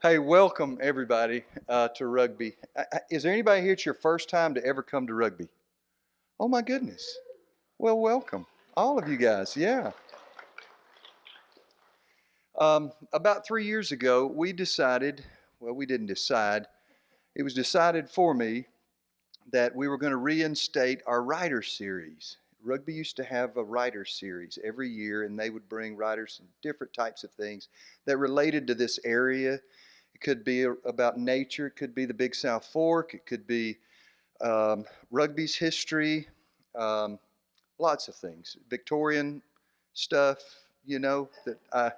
Hey, welcome everybody to Rugby. Is there anybody here it's your first time to ever come to Rugby? Oh my goodness. Well, welcome. All of you guys, yeah. About 3 years ago, we didn't decide, it was decided for me that we were going to reinstate our writer series. Rugby used to have a writer series every year, and they would bring writers from different types of things that related to this area. It could be about nature, it could be the Big South Fork, it could be rugby's history, um, lots of things. Victorian stuff, that I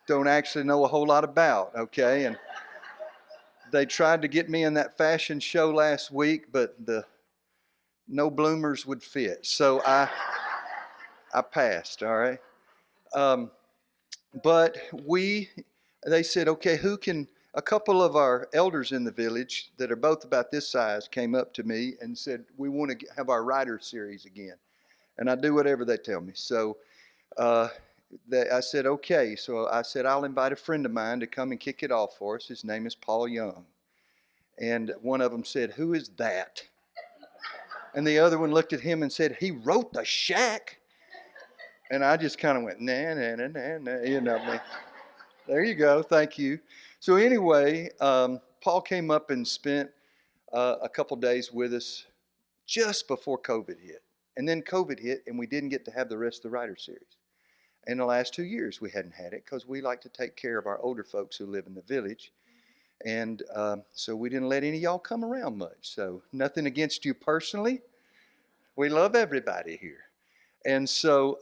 don't actually know a whole lot about, okay? And they tried to get me in that fashion show last week, but the no bloomers would fit. So I passed, all right? Um, but they said, okay, a couple of our elders in the village that are both about this size came up to me and said, we want to have our writer series again. And I do whatever they tell me. So uh, I said, okay. So I said, I'll invite a friend of mine to come and kick it off for us. His name is Paul Young. And one of them said, who is that? And the other one looked at him and said, he wrote The Shack. And I just kind of went, nah, nah, nah, nah, nah, There you go. Thank you. So anyway, Paul came up and spent a couple days with us just before COVID hit. And then COVID hit, and we didn't get to have the rest of the writer series. In the last 2 years, we hadn't had it because we like to take care of our older folks who live in the village. And so we didn't let any of y'all come around much. So nothing against you personally. We love everybody here. And so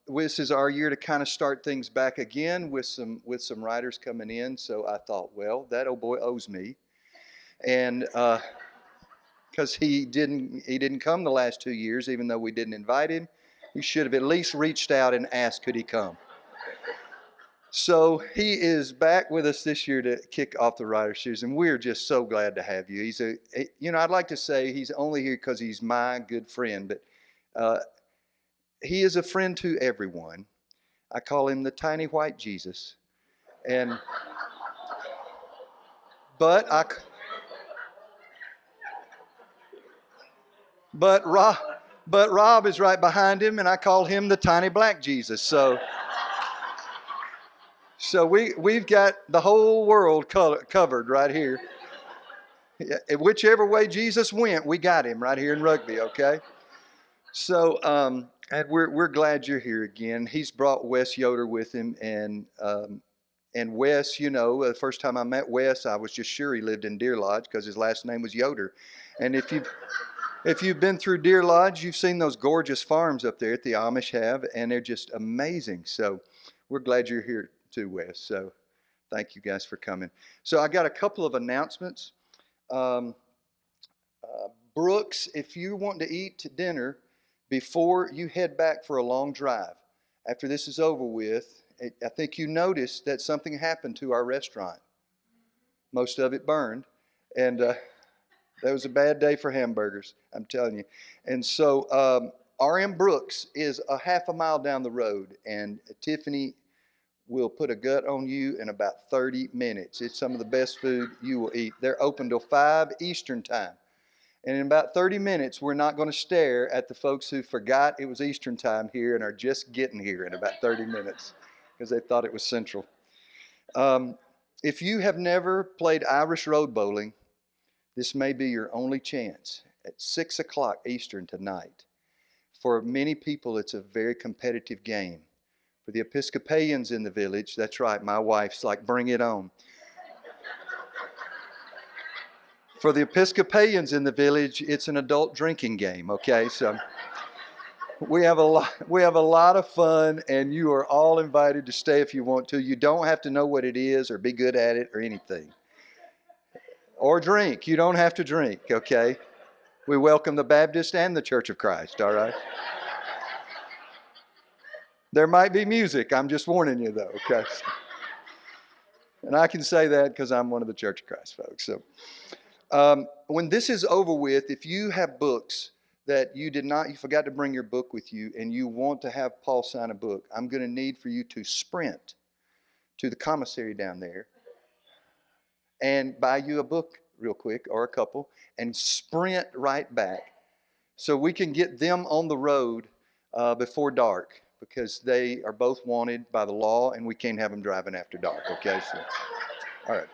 this is our year to kind of start things back again with some writers coming in. So I thought, well, that old boy owes me, and because he didn't come the last 2 years, even though we didn't invite him, he should have at least reached out and asked, could he come? So he is back with us this year to kick off the writer series, and we're just so glad to have you. I'd like to say he's only here because he's my good friend, but he is a friend to everyone. I call him the tiny white Jesus. And but I but Rob is right behind him, and I call him the tiny black Jesus. So we've got the whole world covered right here. Whichever way Jesus went, we got him right here in Rugby. Okay. So and we're glad you're here again. He's brought Wes Yoder with him, and Wes, the first time I met Wes, I was just sure he lived in Deer Lodge because his last name was Yoder. And if you've been through Deer Lodge, you've seen those gorgeous farms up there that the Amish have, and they're just amazing. So we're glad you're here too, Wes. So thank you guys for coming. So I got a couple of announcements. Um, Brooks, if you want to eat dinner before you head back for a long drive, after this is over with, I think you noticed that something happened to our restaurant. Most of it burned, and that was a bad day for hamburgers, I'm telling you. And so R.M. Brooks is a half a mile down the road, and Tiffany will put a gut on you in about 30 minutes. It's some of the best food you will eat. They're open till 5 Eastern time. And in about 30 minutes, we're not going to stare at the folks who forgot it was Eastern time here and are just getting here in about 30 minutes because they thought it was Central. If you have never played Irish road bowling, this may be your only chance at 6 o'clock Eastern tonight. For many people, it's a very competitive game. For the Episcopalians in the village, that's right, my wife's like, bring it on. For the Episcopalians in the village, it's an adult drinking game, okay? So we have a lot of fun, and you are all invited to stay if you want to. You don't have to know what it is or be good at it or anything. Or drink. You don't have to drink, okay? We welcome the Baptist and the Church of Christ, all right? There might be music. I'm just warning you, though, okay? And I can say that because I'm one of the Church of Christ folks. So when this is over with, if you have books that you forgot to bring your book with you, and you want to have Paul sign a book, I'm going to need for you to sprint to the commissary down there and buy you a book real quick or a couple and sprint right back so we can get them on the road before dark, because they are both wanted by the law and we can't have them driving after dark. Okay, so all right.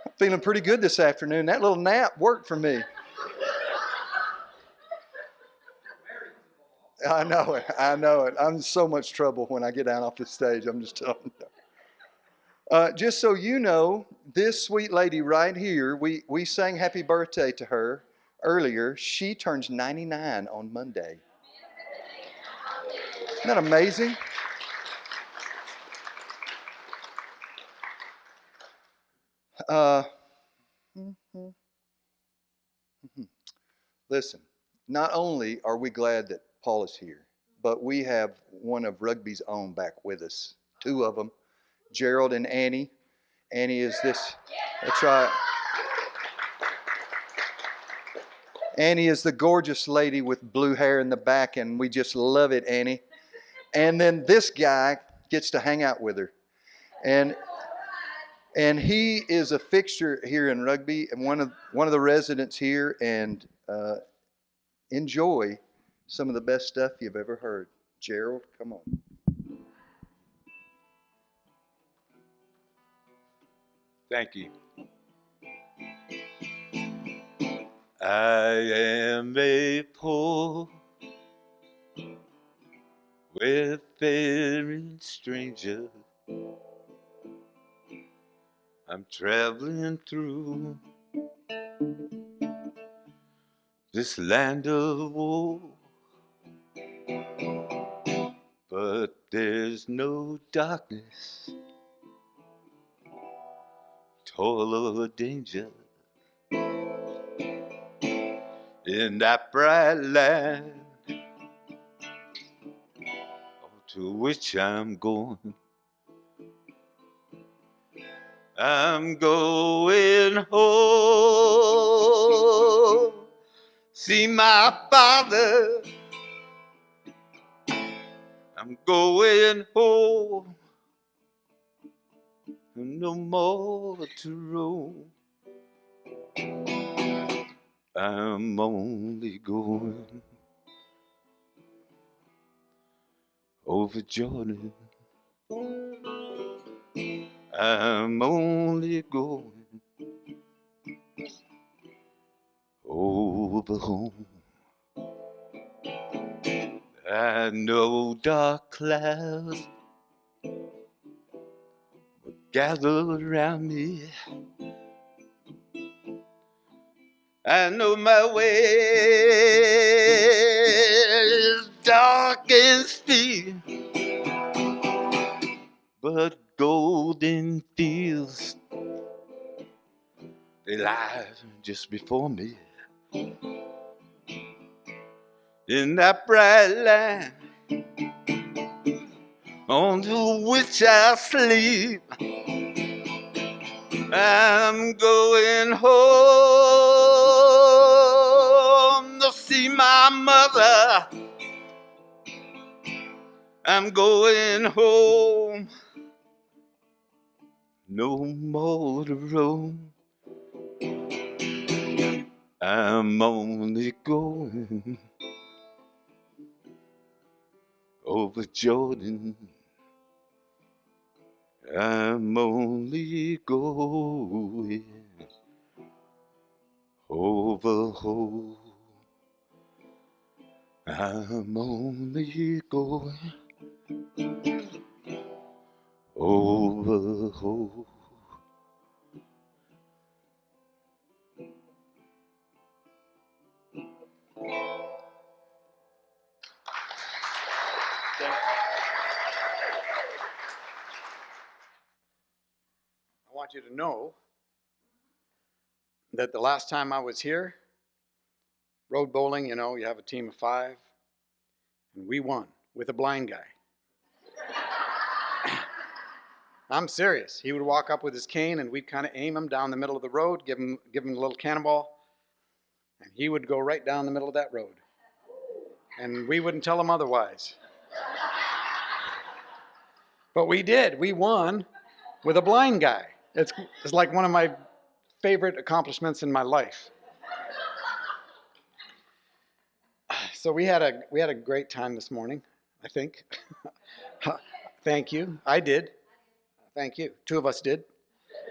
I'm feeling pretty good this afternoon. That little nap worked for me. I know it. I know it. I'm in so much trouble when I get down off the stage. I'm just telling you. Just so you know, this sweet lady right here, we sang happy birthday to her earlier. She turns 99 on Monday. Isn't that amazing? Listen, not only are we glad that Paul is here, but we have one of Rugby's own back with us. Two of them, Gerald and Annie. Annie is this, that's right. Annie is the gorgeous lady with blue hair in the back, and we just love it, Annie. And then this guy gets to hang out with her. And he is a fixture here in Rugby and one of the residents here, and enjoy some of the best stuff you've ever heard. Gerald, come on. Thank you. I am a poor, wayfaring stranger. I'm traveling through this land of war, but there's no darkness, toil or danger in that bright land to which I'm going. I'm going home, see my father. I'm going home, no more to roam. I'm only going over Jordan. I'm only going over home. I know dark clouds will gather around me. I know my way is dark and steep, but golden fields, they lie just before me. In that bright land on which I sleep, I'm going home to see my mother. I'm going home, no more to roam. I'm only going over Jordan. I'm only going over home. I'm only going over home. I want you to know that the last time I was here, road bowling, you know, you have a team of 5, and we won with a blind guy. I'm serious. He would walk up with his cane, and we'd kind of aim him down the middle of the road, give him a little cannonball, and he would go right down the middle of that road. And we wouldn't tell him otherwise. But we did. We won with a blind guy. It's like one of my favorite accomplishments in my life. So we had a great time this morning, I think. Thank you. I did. Thank you. Two of us did,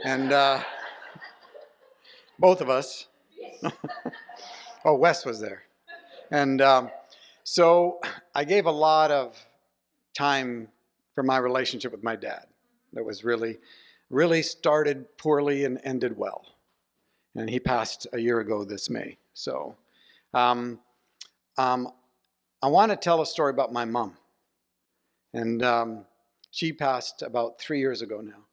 and both of us. Oh, Wes was there, and so I gave a lot of time for my relationship with my dad. That was really started poorly and ended well, and he passed a year ago this May. So um, um, I want to tell a story about my mom, and she passed about 3 years ago now.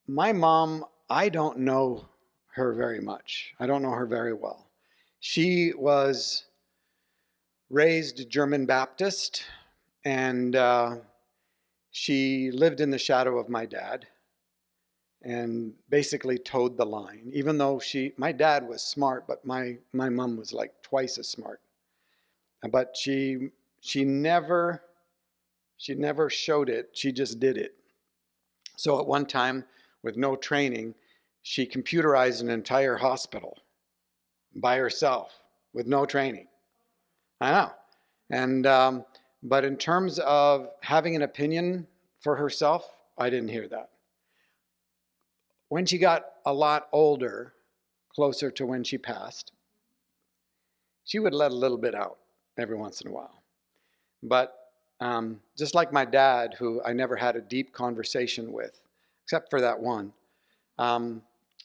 My mom, I don't know her very much. I don't know her very well. She was raised German Baptist, and she lived in the shadow of my dad and basically towed the line. Even though my dad was smart, but my mom was like twice as smart. But she never showed it. She just did it. So at one time, with no training, she computerized an entire hospital by herself with no training. I know. And but in terms of having an opinion for herself, I didn't hear that. When she got a lot older, closer to when she passed, she would let a little bit out every once in a while. But just like my dad, who I never had a deep conversation with, except for that one,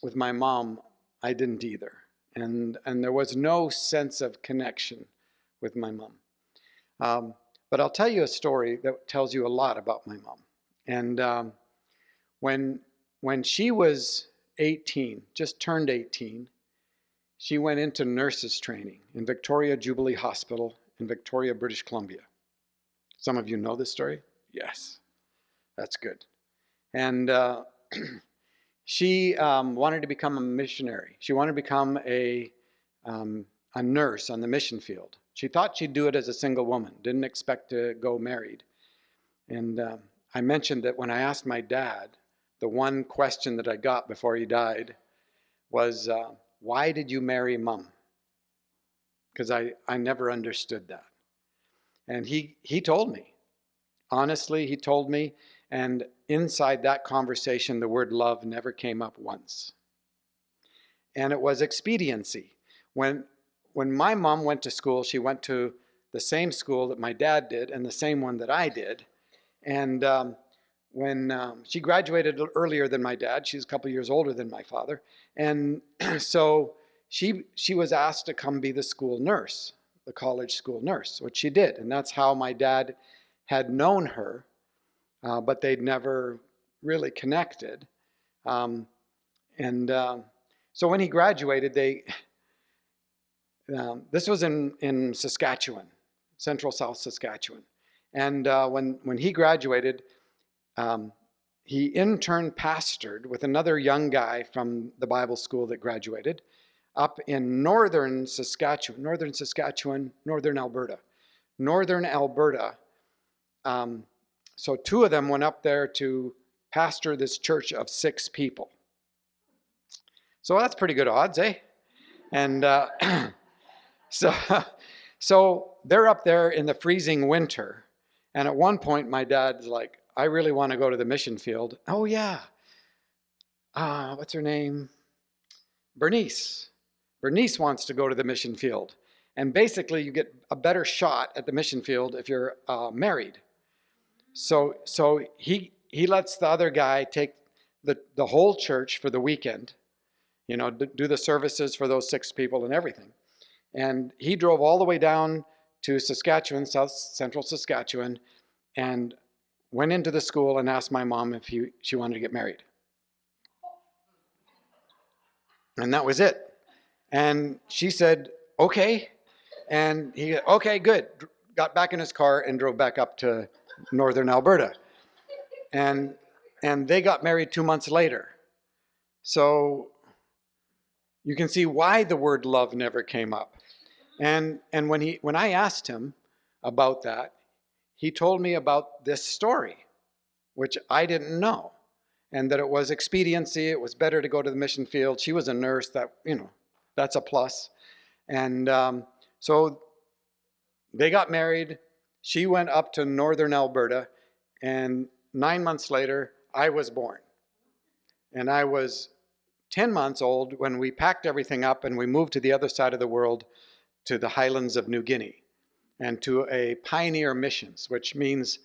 with my mom, I didn't either. And there was no sense of connection with my mom. But I'll tell you a story that tells you a lot about my mom. And when she was 18, just turned 18, she went into nurses training in Victoria Jubilee Hospital in Victoria, British Columbia. Some of you know this story? Yes, that's good. And she wanted to become a missionary. She wanted to become a nurse on the mission field. She thought she'd do it as a single woman, didn't expect to go married. And I mentioned that when I asked my dad, the one question that I got before he died was, why did you marry Mom? Because I never understood that. And he told me. Honestly, he told me. And inside that conversation, the word love never came up once. And it was expediency. When my mom went to school, she went to the same school that my dad did and the same one that I did. And when she graduated earlier than my dad, she's a couple years older than my father. And so she was asked to come be the school nurse, the college school nurse, which she did. And that's how my dad had known her, but they'd never really connected. So when he graduated, this was in Saskatchewan, central South Saskatchewan. And when he graduated, he intern pastored with another young guy from the Bible school that graduated up in northern Saskatchewan, northern Alberta. So two of them went up there to pastor this church of 6 people. So that's pretty good odds, eh? And so they're up there in the freezing winter. And at one point, my dad's like, I really want to go to the mission field. Oh, yeah. What's her name? Bernice. Bernice wants to go to the mission field. And basically, you get a better shot at the mission field if you're married. So he lets the other guy take the whole church for the weekend, do the services for those 6 people and everything. And he drove all the way down to Saskatchewan, central Saskatchewan, and went into the school and asked my mom if she wanted to get married. And that was it. And she said, okay. And he, okay, good. Got back in his car and drove back up to northern Alberta. And they got married 2 months later. So you can see why the word love never came up. And when I asked him about that, he told me about this story, which I didn't know. and that it was expediency. It was better to go to the mission field. She was a nurse. That's a plus. And so they got married. She went up to northern Alberta, and 9 months later, I was born. And I was 10 months old when we packed everything up and we moved to the other side of the world, to the highlands of New Guinea, and to a pioneer missions, which means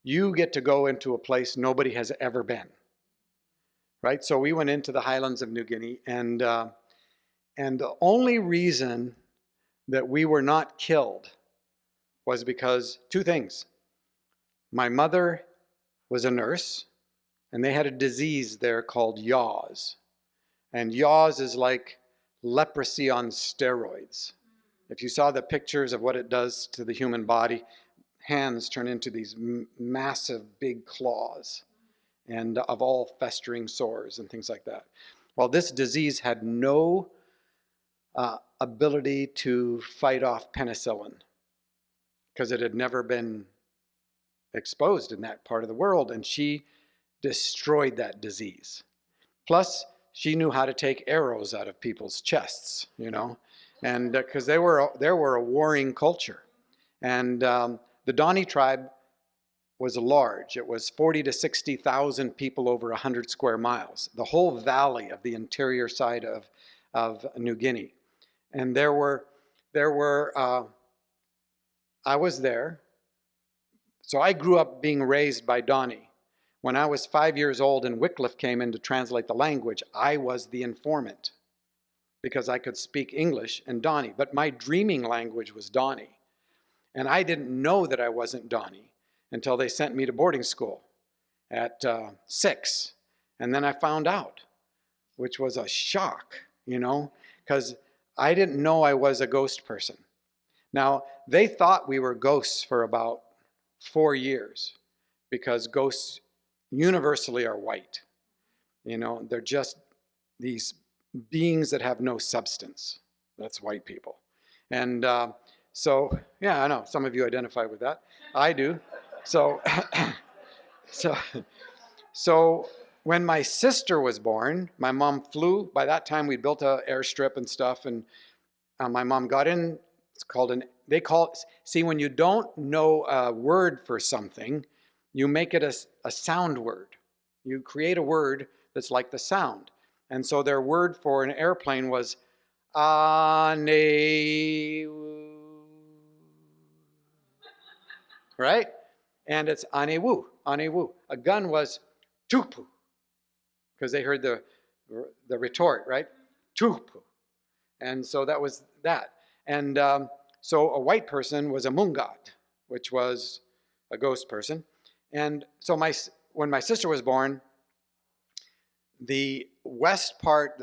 you get to go into a place nobody has ever been, right? So we went into the highlands of New Guinea, and the only reason that we were not killed was because two things. My mother was a nurse, and they had a disease there called yaws. And yaws is like leprosy on steroids. If you saw the pictures of what it does to the human body, hands turn into these massive big claws, and of all festering sores and things like that. Well, this disease had no ability to fight off penicillin because it had never been exposed in that part of the world, and she destroyed that disease. Plus, she knew how to take arrows out of people's chests, and because they were a warring culture. And the Dani tribe was large. It was 40 to 60,000 people over 100 square miles, the whole valley of the interior side of New Guinea. And I was there. So I grew up being raised by Dani. When I was 5 years old and Wycliffe came in to translate the language, I was the informant because I could speak English and Dani. But my dreaming language was Dani. And I didn't know that I wasn't Dani until they sent me to boarding school at 6. And then I found out, which was a shock, because I didn't know I was a ghost person. Now, they thought we were ghosts for about 4 years because ghosts universally are white. They're just these beings that have no substance. That's white people. And so, yeah, I know some of you identify with that. I do. So, so when my sister was born, my mom flew. By that time, we built an airstrip and stuff, and my mom got in. It's called see, when you don't know a word for something, you make it a sound word. You create a word that's like the sound. And so their word for an airplane was ane, right? And it's anewu, anewu. A gun was tupu, because they heard the retort, right? Tupu. And so that was that. And so a white person was a mungat, which was a ghost person. And so when my sister was born, the west part,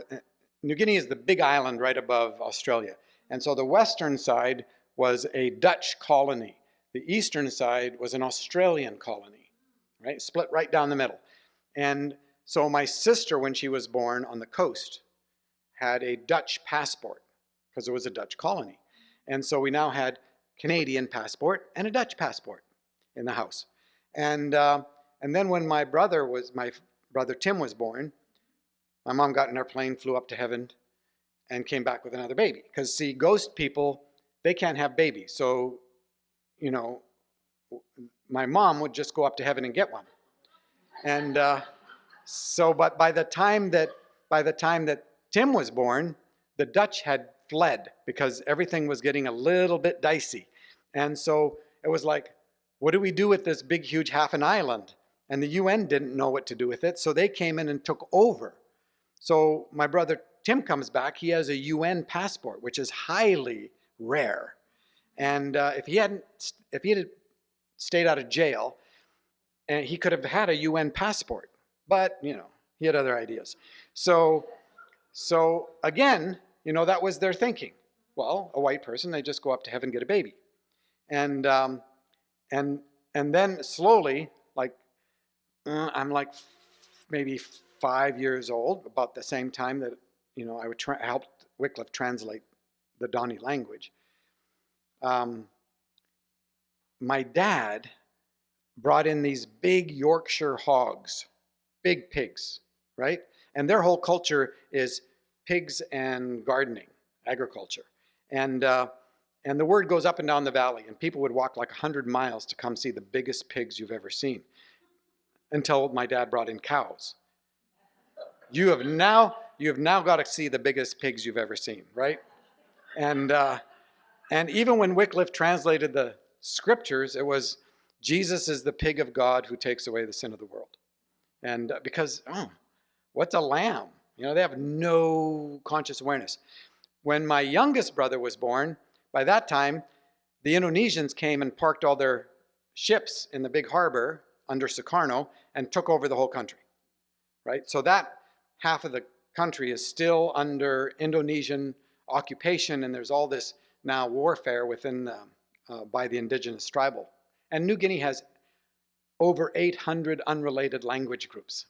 New Guinea is the big island right above Australia. And so the western side was a Dutch colony. The eastern side was an Australian colony, right? Split right down the middle. And so my sister, when she was born on the coast, had a Dutch passport because it was a Dutch colony. And so we now had Canadian passport and a Dutch passport in the house. And then when my brother Tim was born, my mom got in our plane, flew up to heaven, and came back with another baby. Because see, ghost people, they can't have babies. So, my mom would just go up to heaven and get one. And but by the time that Tim was born, the Dutch had fled because everything was getting a little bit dicey. And so it was like, what do we do with this big, huge half an island? And the UN didn't know what to do with it, so they came in and took over. So my brother Tim comes back. He has a UN passport, which is highly rare. And if he had stayed out of jail, and he could have had a UN passport, but he had other ideas. So again, that was their thinking. Well, a white person, they just go up to heaven and get a baby, and then slowly, like I'm like maybe 5 years old, about the same time that I would help Wycliffe translate the Dani language. My dad brought in these big Yorkshire hogs, big pigs, right? And their whole culture is pigs and gardening, agriculture. And, uh, and the word goes up and down the valley, and people would walk like 100 miles to come see the biggest pigs you've ever seen, until my dad brought in cows. You have now got to see the biggest pigs you've ever seen, right? And and even when Wycliffe translated the scriptures, it was Jesus is the pig of God who takes away the sin of the world. And because what's a lamb? They have no conscious awareness. When my youngest brother was born, by that time, the Indonesians came and parked all their ships in the big harbor under Sukarno and took over the whole country, right? So that half of the country is still under Indonesian occupation, and there's all this now warfare within by the indigenous tribal. And New Guinea has over 800 unrelated language groups.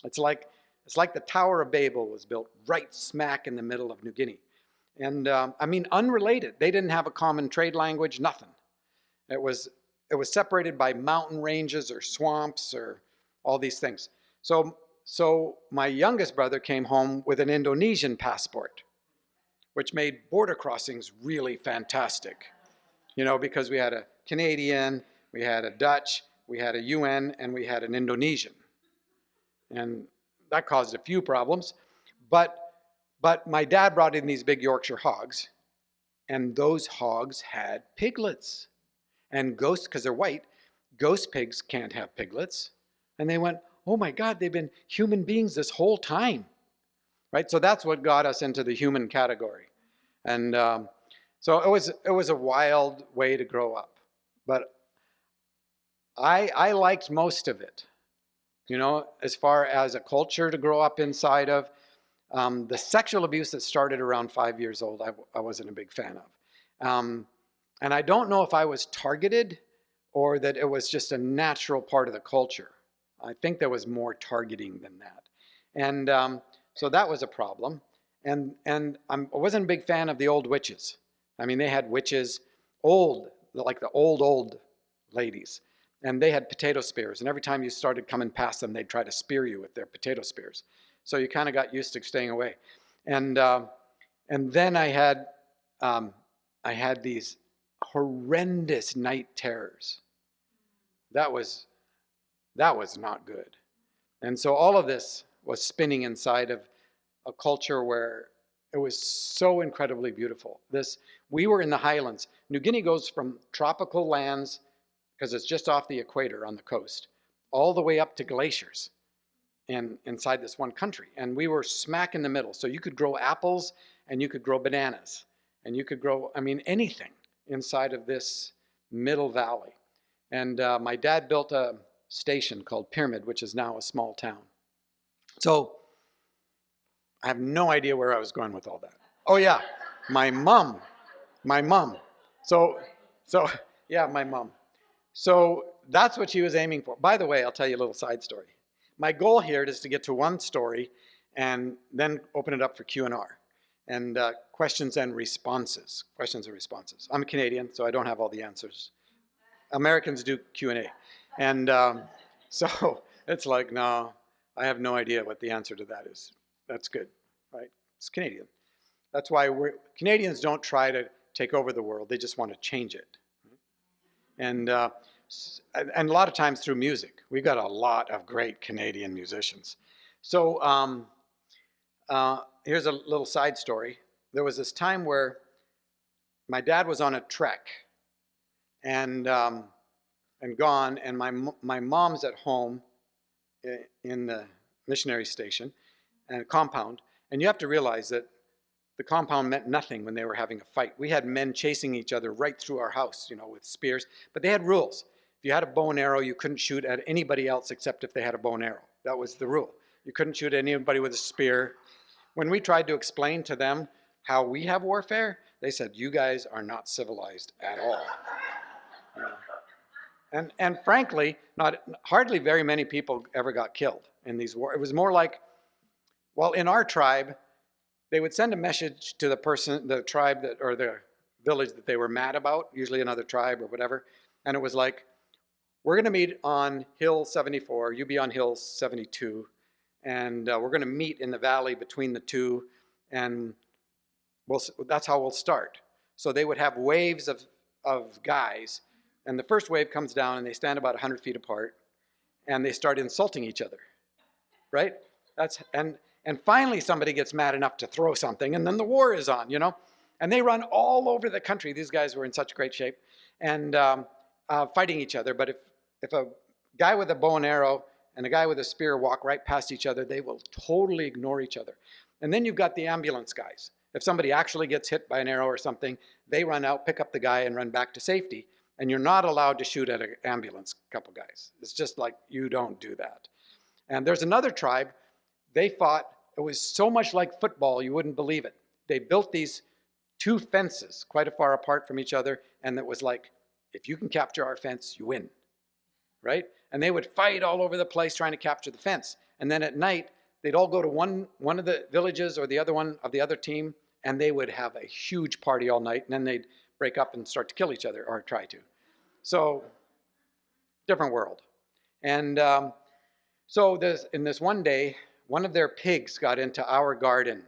It's like the Tower of Babel was built right smack in the middle of New Guinea. And unrelated. They didn't have a common trade language, nothing. It was separated by mountain ranges or swamps or all these things. So my youngest brother came home with an Indonesian passport, which made border crossings really fantastic. Because we had a Canadian, we had a Dutch, we had a UN, and we had an Indonesian. And that caused a few problems. But my dad brought in these big Yorkshire hogs, and those hogs had piglets. And ghosts, because they're white, ghost pigs can't have piglets. And they went, oh my God, they've been human beings this whole time. Right? So that's what got us into the human category. And so it was a wild way to grow up. But I liked most of it. As far as a culture to grow up inside of. The sexual abuse that started around 5 years old, I wasn't a big fan of. And I don't know if I was targeted or that it was just a natural part of the culture. I think there was more targeting than that. And so that was a problem. And I wasn't a big fan of the old witches. They had witches, like the old ladies. And they had potato spears. And every time you started coming past them, they'd try to spear you with their potato spears. So you kind of got used to staying away. And then I had these horrendous night terrors. That was not good. And so all of this was spinning inside of a culture where it was so incredibly beautiful. We were in the highlands. New Guinea goes from tropical lands, because it's just off the equator on the coast, all the way up to glaciers inside this one country. And we were smack in the middle. So you could grow apples and you could grow bananas and you could grow, anything inside of this middle valley. And my dad built a station called Pyramid, which is now a small town. So I have no idea where I was going with all that. Oh yeah, my mom. So yeah, my mom. So that's what she was aiming for. By the way, I'll tell you a little side story. My goal here is to get to one story and then open it up for Q&R and questions and responses. I'm a Canadian, so I don't have all the answers. Americans do Q&A. And so it's like, no, I have no idea what the answer to that is. That's good, right? It's Canadian. That's why Canadians don't try to take over the world. They just want to change it. And a lot of times through music. We've got a lot of great Canadian musicians. So here's a little side story. There was this time where my dad was on a trek and gone, and my mom's at home in the missionary station and compound. And you have to realize that the compound meant nothing when they were having a fight. We had men chasing each other right through our house, with spears. But they had rules. If you had a bow and arrow, you couldn't shoot at anybody else except if they had a bow and arrow. That was the rule. You couldn't shoot at anybody with a spear. When we tried to explain to them how we have warfare, they said, you guys are not civilized at all. And frankly, hardly very many people ever got killed in these wars. It was more like, well, in our tribe, they would send a message to the tribe or the village that they were mad about, usually another tribe or whatever. And it was like, we're going to meet on Hill 74, you be on Hill 72, and we're going to meet in the valley between the two, and that's how we'll start. So they would have waves of guys, and the first wave comes down, and they stand about 100 feet apart, and they start insulting each other, right? And finally somebody gets mad enough to throw something, and then the war is on, and they run all over the country. These guys were in such great shape, and fighting each other. But if a guy with a bow and arrow and a guy with a spear walk right past each other, they will totally ignore each other. And then you've got the ambulance guys. If somebody actually gets hit by an arrow or something, they run out, pick up the guy, and run back to safety. And you're not allowed to shoot at an ambulance couple guys. It's just like, you don't do that. And there's another tribe, they fought, it was so much like football, you wouldn't believe it. They built these two fences quite far apart from each other, and it was like, if you can capture our fence, you win, right? And they would fight all over the place trying to capture the fence. And then at night, they'd all go to one of the villages or the other one of the other team, and they would have a huge party all night, and then they'd break up and start to kill each other, or try to. So, different world. And so in this one day, one of their pigs got into our garden,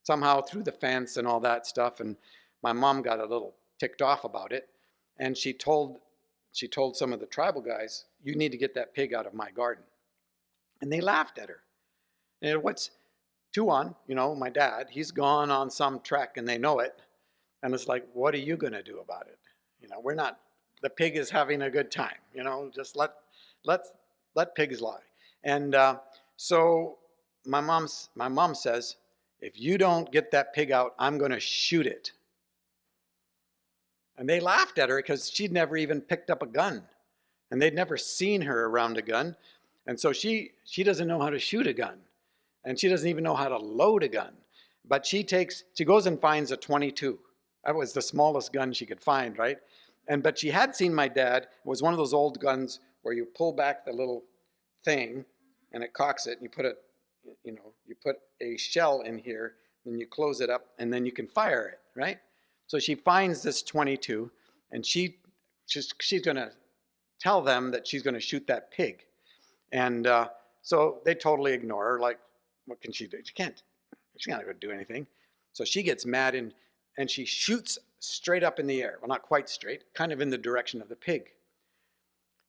somehow through the fence and all that stuff, and my mom got a little ticked off about it, and she told some of the tribal guys, you need to get that pig out of my garden. And they laughed at her. And what's Tuan, my dad, he's gone on some trek and they know it. And it's like, what are you going to do about it? We're not, the pig is having a good time, just let pigs lie. And so my mom says, if you don't get that pig out, I'm going to shoot it. And they laughed at her because she'd never even picked up a gun. And they'd never seen her around a gun. And so she doesn't know how to shoot a gun. And she doesn't even know how to load a gun. But she goes and finds a .22. That was the smallest gun she could find, right? But she had seen my dad. It was one of those old guns where you pull back the little thing and it cocks it, and you put a shell in here, and you close it up, and then you can fire it, right? So she finds this .22, and she's going to tell them that she's going to shoot that pig. And so they totally ignore her. Like, what can she do? She's not going to do anything. So she gets mad, and she shoots straight up in the air. Well, not quite straight, kind of in the direction of the pig.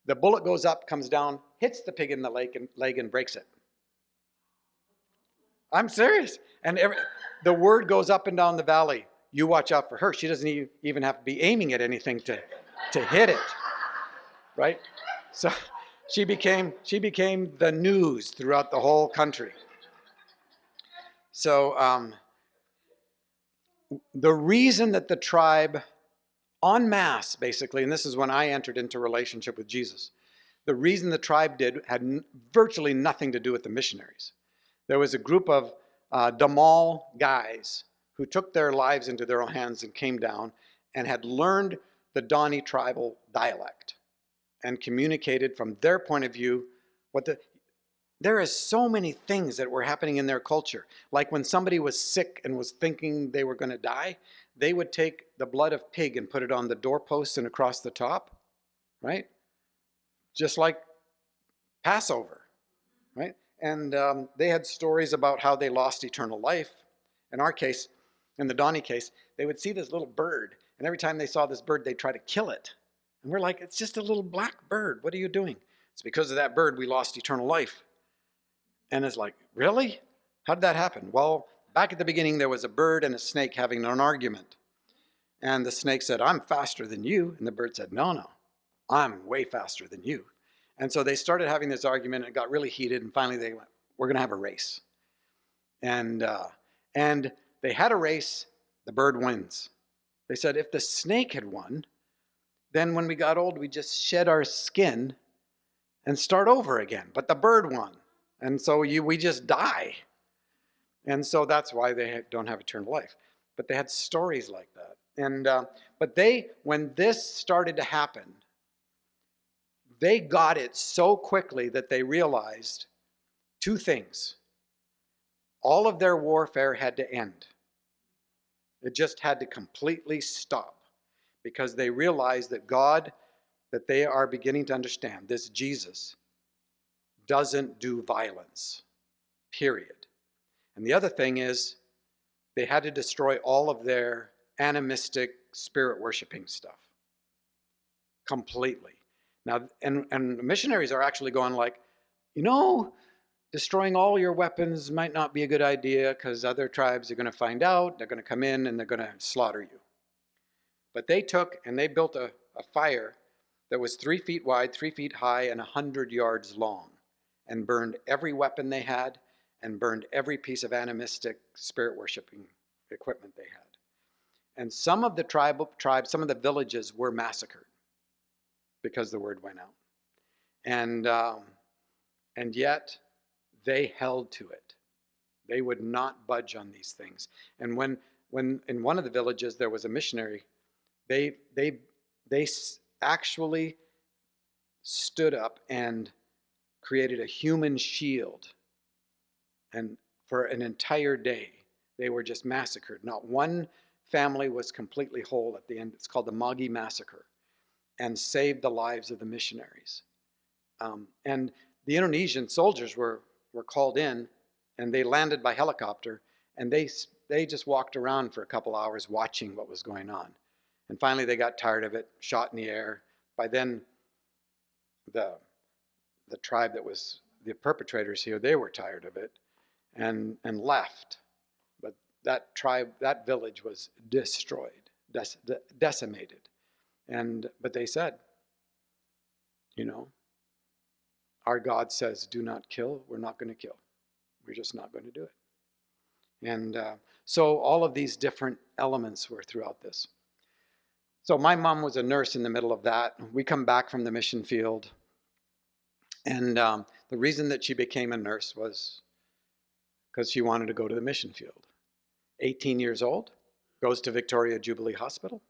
The bullet goes up, comes down, hits the pig in the leg and breaks it. I'm serious. And the word goes up and down the valley, you watch out for her. She doesn't even have to be aiming at anything to hit it, right? So she became the news throughout the whole country. So the reason that the tribe en masse, basically, and this is when I entered into relationship with Jesus, the reason the tribe had virtually nothing to do with the missionaries. There was a group of Damal guys who took their lives into their own hands and came down and had learned the Dani tribal dialect and communicated from their point of view there is so many things that were happening in their culture. Like when somebody was sick and was thinking they were going to die, they would take the blood of pig and put it on the doorposts and across the top, right? Just like Passover, right? And they had stories about how they lost eternal life. In our case, in the Dani case, they would see this little bird, and every time they saw this bird, they'd try to kill it. And we're like, it's just a little black bird. What are you doing? It's because of that bird we lost eternal life. And it's like, really? How did that happen? Well, back at the beginning, there was a bird and a snake having an argument. And the snake said, I'm faster than you. And the bird said, no, I'm way faster than you. And so they started having this argument, and it got really heated. And finally they went, we're going to have a race. And they had a race. The bird wins. They said, if the snake had won, then when we got old, we just shed our skin and start over again. But the bird won. And so we just die. And so that's why they don't have eternal life. But they had stories like that. And but when this started to happen, they got it so quickly that they realized two things. All of their warfare had to end. It just had to completely stop, because they realized that God that they are beginning to understand this Jesus doesn't do violence, period. And the other thing is they had to destroy all of their animistic spirit worshiping stuff completely. Now, and missionaries are actually going like, you know, destroying all your weapons might not be a good idea because other tribes are going to find out, they're going to come in and they're going to slaughter you. But they took and they built a fire that was 3 feet wide, 3 feet high, and 100 yards long, and burned every weapon they had and burned every piece of animistic spirit worshiping equipment they had. And some of the tribes, some of the villages were massacred because the word went out. And yet they held to it. They would not budge on these things. And when in one of the villages there was a missionary, they actually stood up and created a human shield. And for an entire day, they were just massacred. Not one family was completely whole at the end. It's called the Magi Massacre, and saved the lives of the missionaries. And the Indonesian soldiers were called in, and they landed by helicopter, and they just walked around for a couple hours watching what was going on. And finally they got tired of it, shot in the air. By then, the tribe that was the perpetrators here, they were tired of it and left. But that tribe, that village was destroyed, decimated. But they said, you know, our God says, do not kill. We're not going to kill. We're just not going to do it. And so all of these different elements were throughout this. So my mom was a nurse in the middle of that. We come back from the mission field. And the reason that she became a nurse was because she wanted to go to the mission field. 18 years old, goes to Victoria Jubilee Hospital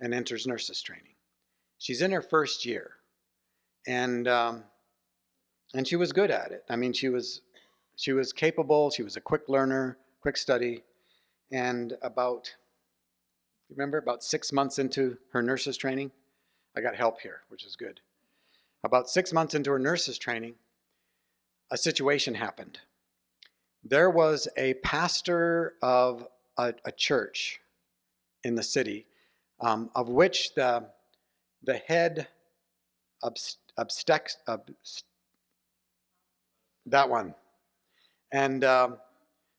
and enters nurses training. She's in her first year. And she was good at it. I mean, she was capable. She was a quick learner, quick study. And about 6 months into her nurses training, I got help here, which is good. About 6 months into her nurses training, a situation happened. There was a pastor of a church in the city, of which the head that one. And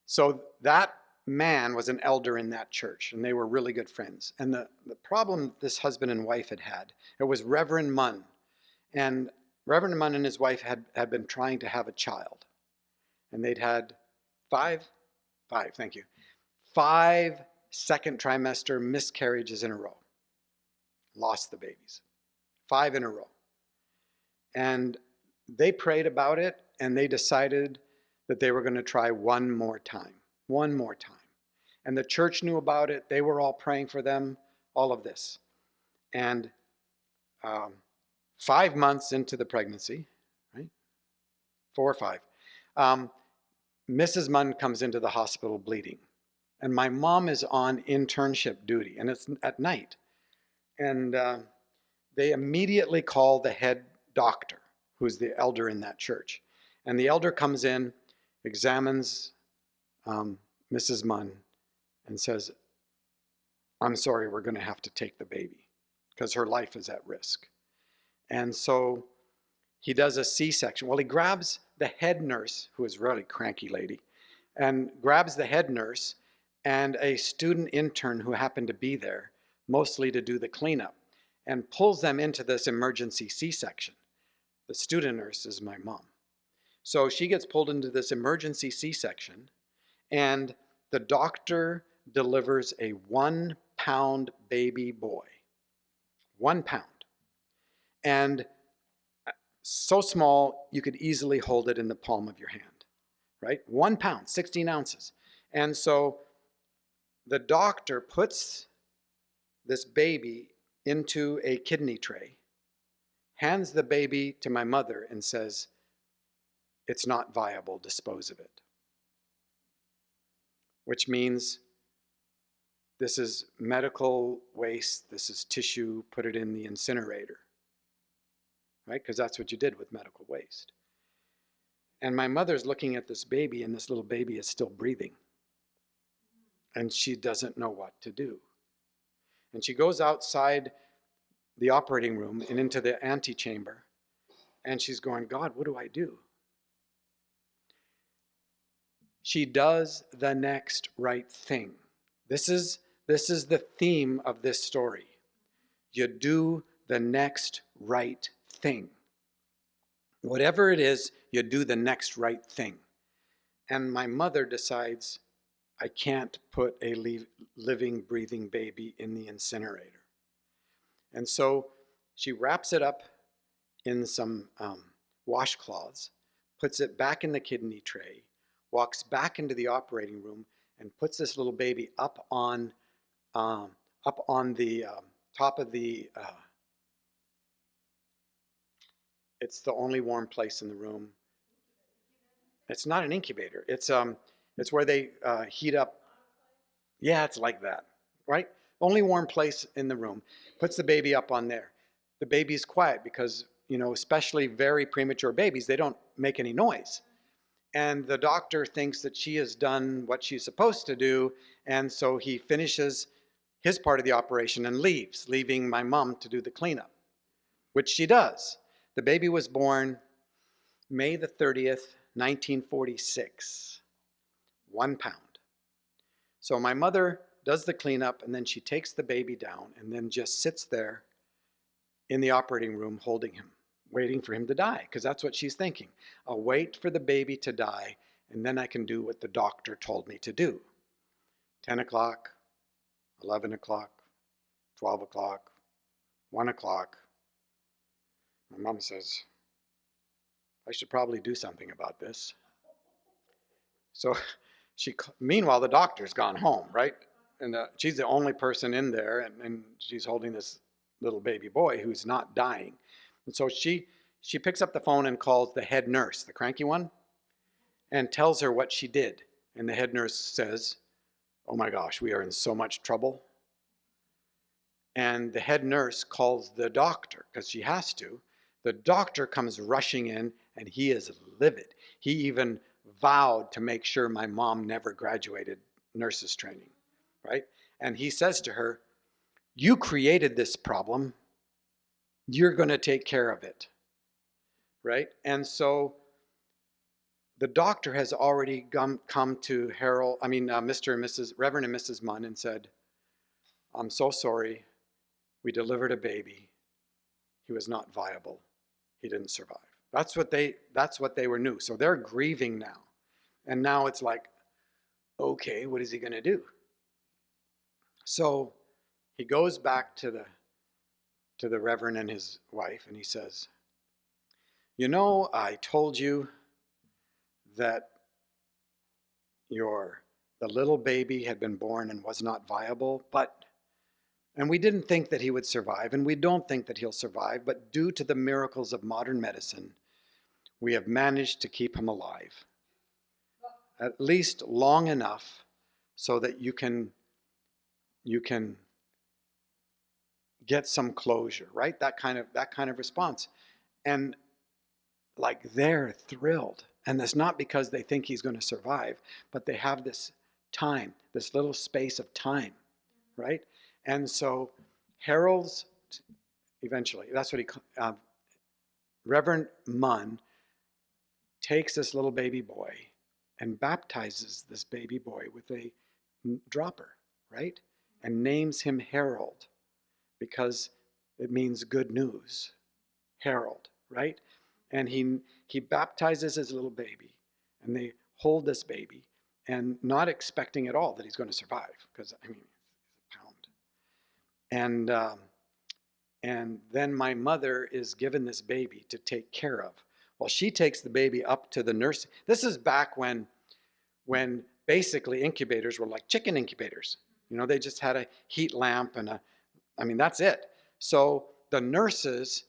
so that man was an elder in that church, and they were really good friends. And the problem this husband and wife had, it was Reverend Munn. And Reverend Munn and his wife had been trying to have a child. And they'd had five second trimester miscarriages in a row. Lost the babies. 5 in a row. And they prayed about it, and they decided that they were going to try one more time. And the church knew about it. They were all praying for them, all of this. And 5 months into the pregnancy, right? 4 or 5, Mrs. Munn comes into the hospital bleeding. And my mom is on internship duty, and it's at night. And they immediately call the head doctor, who's the elder in that church. And the elder comes in, examines Mrs. Munn, and says, I'm sorry, we're going to have to take the baby because her life is at risk. And so he does a C-section. Well, he grabs the head nurse, who is a really cranky lady, and grabs the head nurse and a student intern who happened to be there, mostly to do the cleanup, and pulls them into this emergency C-section. The student nurse is my mom. So she gets pulled into this emergency C-section, and the doctor delivers a 1-pound baby boy. 1 pound. And so small, you could easily hold it in the palm of your hand, right? 1 pound, 16 ounces. And so the doctor puts this baby into a kidney tray, hands the baby to my mother, and says, it's not viable, dispose of it. Which means this is medical waste, this is tissue, put it in the incinerator. right? Because that's what you did with medical waste. And my mother's looking at this baby, and this little baby is still breathing. And she doesn't know what to do. And she goes outside the operating room and into the antechamber, and she's going, God, what do I do? She does the next right thing. This is the theme of this story. You do the next right thing. Whatever it is, you do the next right thing. And my mother decides, I can't put a living, breathing baby in the incinerator. And so she wraps it up in some washcloths, puts it back in the kidney tray, walks back into the operating room, and puts this little baby up on the top of the. It's the only warm place in the room. It's not an incubator. It's where they heat up. Yeah, it's like that, right? Only warm place in the room. Puts the baby up on there. The baby's quiet because, especially very premature babies, they don't make any noise. And the doctor thinks that she has done what she's supposed to do, and so he finishes his part of the operation and leaves, leaving my mom to do the cleanup, which she does. The baby was born May the 30th, 1946. 1 pound. So my mother does the cleanup, and then she takes the baby down and then just sits there in the operating room holding him, waiting for him to die, because that's what she's thinking. I'll wait for the baby to die, and then I can do what the doctor told me to do. 10 o'clock, 11 o'clock, 12 o'clock, 1 o'clock. My mom says, I should probably do something about this. So meanwhile, the doctor's gone home, right? And she's the only person in there, and she's holding this little baby boy who's not dying. And so she picks up the phone and calls the head nurse, the cranky one, and tells her what she did. And the head nurse says, oh my gosh, we are in so much trouble. And the head nurse calls the doctor, because she has to. The doctor comes rushing in, and he is livid. He even vowed to make sure my mom never graduated nurses training, right? And he says to her, you created this problem. You're going to take care of it, right? And so the doctor has already come to Mr. and Mrs. Reverend and Mrs. Munn and said, I'm so sorry. We delivered a baby. He was not viable. He didn't survive. That's what they were new. So they're grieving now. And now it's like, okay, what is he going to do? So he goes back to the Reverend and his wife, and he says, I told you that the little baby had been born and was not viable, and we didn't think that he would survive, and we don't think that he'll survive, but due to the miracles of modern medicine, we have managed to keep him alive, at least long enough so that you can get some closure, right? That kind of response. And like they're thrilled. And that's not because they think he's going to survive, but they have this time, this little space of time, right? And so Harold's, eventually, that's what Reverend Munn takes this little baby boy and baptizes this baby boy with a dropper, right? And names him Harold because it means good news. Harold, right? And he baptizes his little baby, and they hold this baby, and not expecting at all that he's going to survive, because he's a pound. And then my mother is given this baby to take care of. Well, she takes the baby up to the nurse. This is back when basically incubators were like chicken incubators. They just had a heat lamp and that's it. So the nurses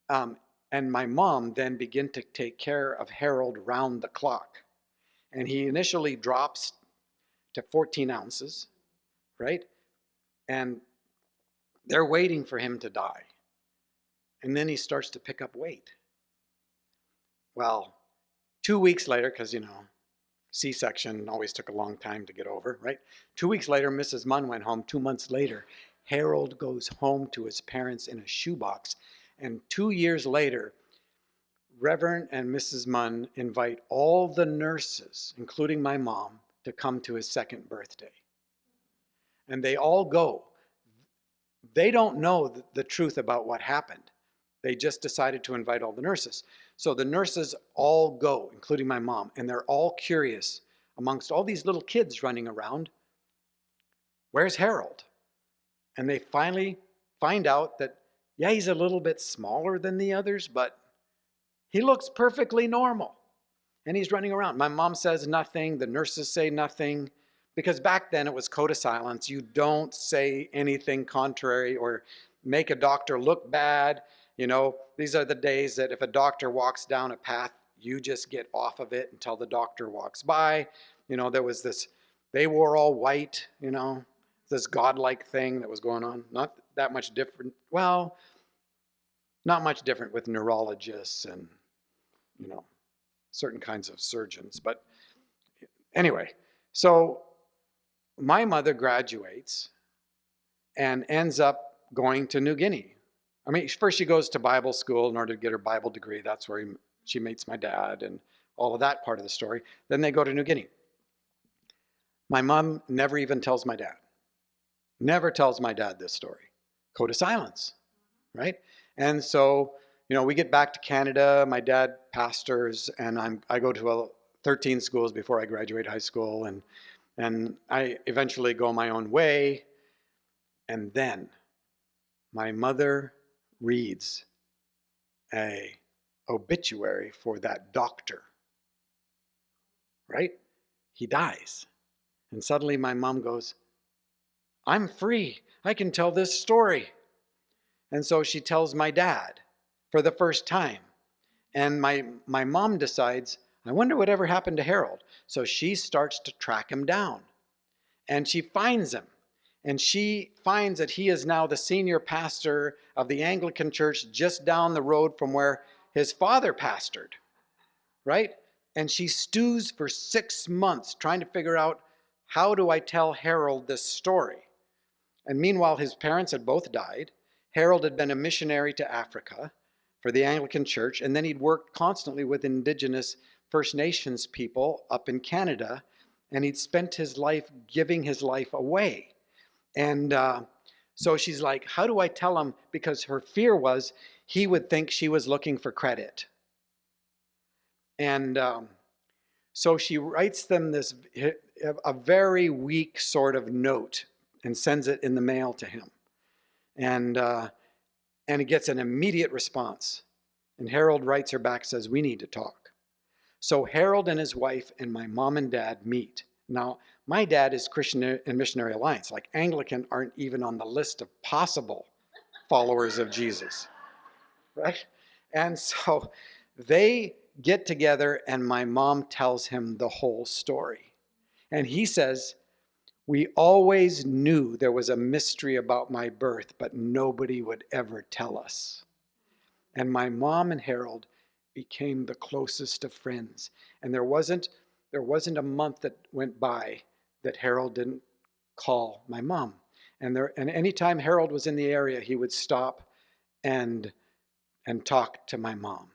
and my mom then begin to take care of Harold round the clock. And he initially drops to 14 ounces, right? And they're waiting for him to die. And then he starts to pick up weight. Well, 2 weeks later, because, C-section always took a long time to get over, right? 2 weeks later, Mrs. Munn went home. 2 months later, Harold goes home to his parents in a shoebox. And 2 years later, Reverend and Mrs. Munn invite all the nurses, including my mom, to come to his second birthday. And they all go. They don't know the truth about what happened. They just decided to invite all the nurses. So the nurses all go, including my mom, and they're all curious amongst all these little kids running around. Where's Harold? And they finally find out that, yeah, he's a little bit smaller than the others, but he looks perfectly normal. And he's running around. My mom says nothing. The nurses say nothing. Because back then it was code of silence. You don't say anything contrary or make a doctor look bad. These are the days that if a doctor walks down a path, you just get off of it until the doctor walks by. There was this, they wore all white, this godlike thing that was going on. Not that much different. Well, not much different with neurologists and, certain kinds of surgeons. But anyway, so my mother graduates and ends up going to New Guinea. First she goes to Bible school in order to get her Bible degree. That's where she meets my dad and all of that part of the story. Then they go to New Guinea. My mom never even tells my dad. Never tells my dad this story. Code of silence, right? And so, we get back to Canada. My dad pastors, and I go to 13 schools before I graduate high school, and I eventually go my own way. And then my mother reads a obituary for that doctor, right? He dies. And suddenly my mom goes, I'm free. I can tell this story. And so she tells my dad for the first time. And my mom decides, I wonder whatever happened to Harold. So she starts to track him down. And she finds him. And she finds that he is now the senior pastor of the Anglican church just down the road from where his father pastored, right? And she stews for 6 months trying to figure out, how do I tell Harold this story? And meanwhile, his parents had both died. Harold had been a missionary to Africa for the Anglican church, and then he'd worked constantly with Indigenous First Nations people up in Canada, and he'd spent his life giving his life away. And so she's like, how do I tell him? Because her fear was he would think she was looking for credit. And so she writes them a very weak sort of note and sends it in the mail to him. And it gets an immediate response. And Harold writes her back, says, we need to talk. So Harold and his wife and my mom and dad meet. Now, my dad is Christian and Missionary Alliance. Like, Anglican aren't even on the list of possible followers of Jesus, right? And so they get together and my mom tells him the whole story. And he says, we always knew there was a mystery about my birth, but nobody would ever tell us. And my mom and Harold became the closest of friends. And there wasn't a month that went by that Harold didn't call my mom. And anytime Harold was in the area, he would stop and talk to my mom.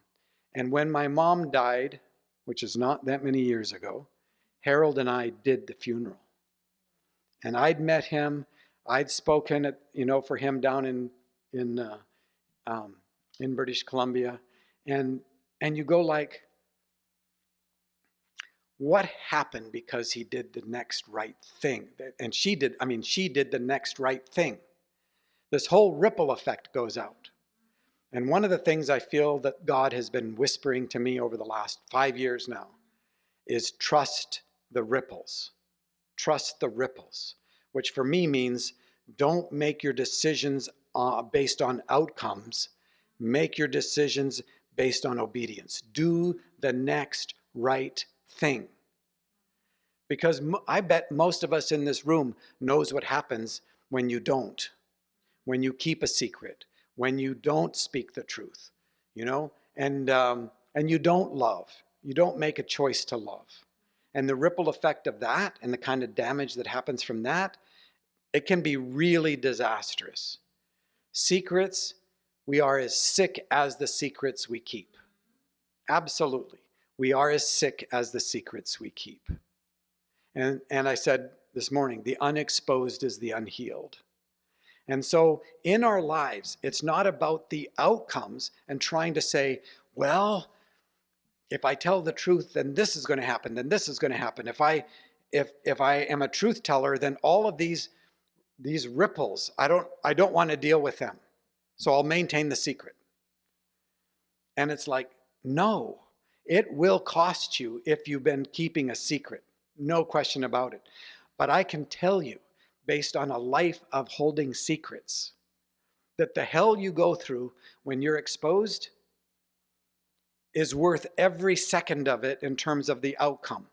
And when my mom died, which is not that many years ago, Harold and I did the funeral. And I'd met him. I'd spoken for him down in British Columbia. And you go like, what happened because he did the next right thing? And she did the next right thing. This whole ripple effect goes out. And one of the things I feel that God has been whispering to me over the last 5 years now is trust the ripples. Trust the ripples, which for me means don't make your decisions based on outcomes. Make your decisions based on obedience. Do the next right thing. Because I bet most of us in this room knows what happens when you don't, when you keep a secret, when you don't speak the truth, and you don't love. You don't make a choice to love. And the ripple effect of that and the kind of damage that happens from that, it can be really disastrous. Secrets, we are as sick as the secrets we keep. Absolutely. We are as sick as the secrets we keep. And I said this morning, the unexposed is the unhealed. And so in our lives, it's not about the outcomes and trying to say, well, if I tell the truth, then this is going to happen, then this is going to happen. If I am a truth teller, then all of these ripples, I don't want to deal with them. So I'll maintain the secret. And it's like, no, it will cost you if you've been keeping a secret. No question about it. But I can tell you, based on a life of holding secrets, that the hell you go through when you're exposed is worth every second of it in terms of the outcome.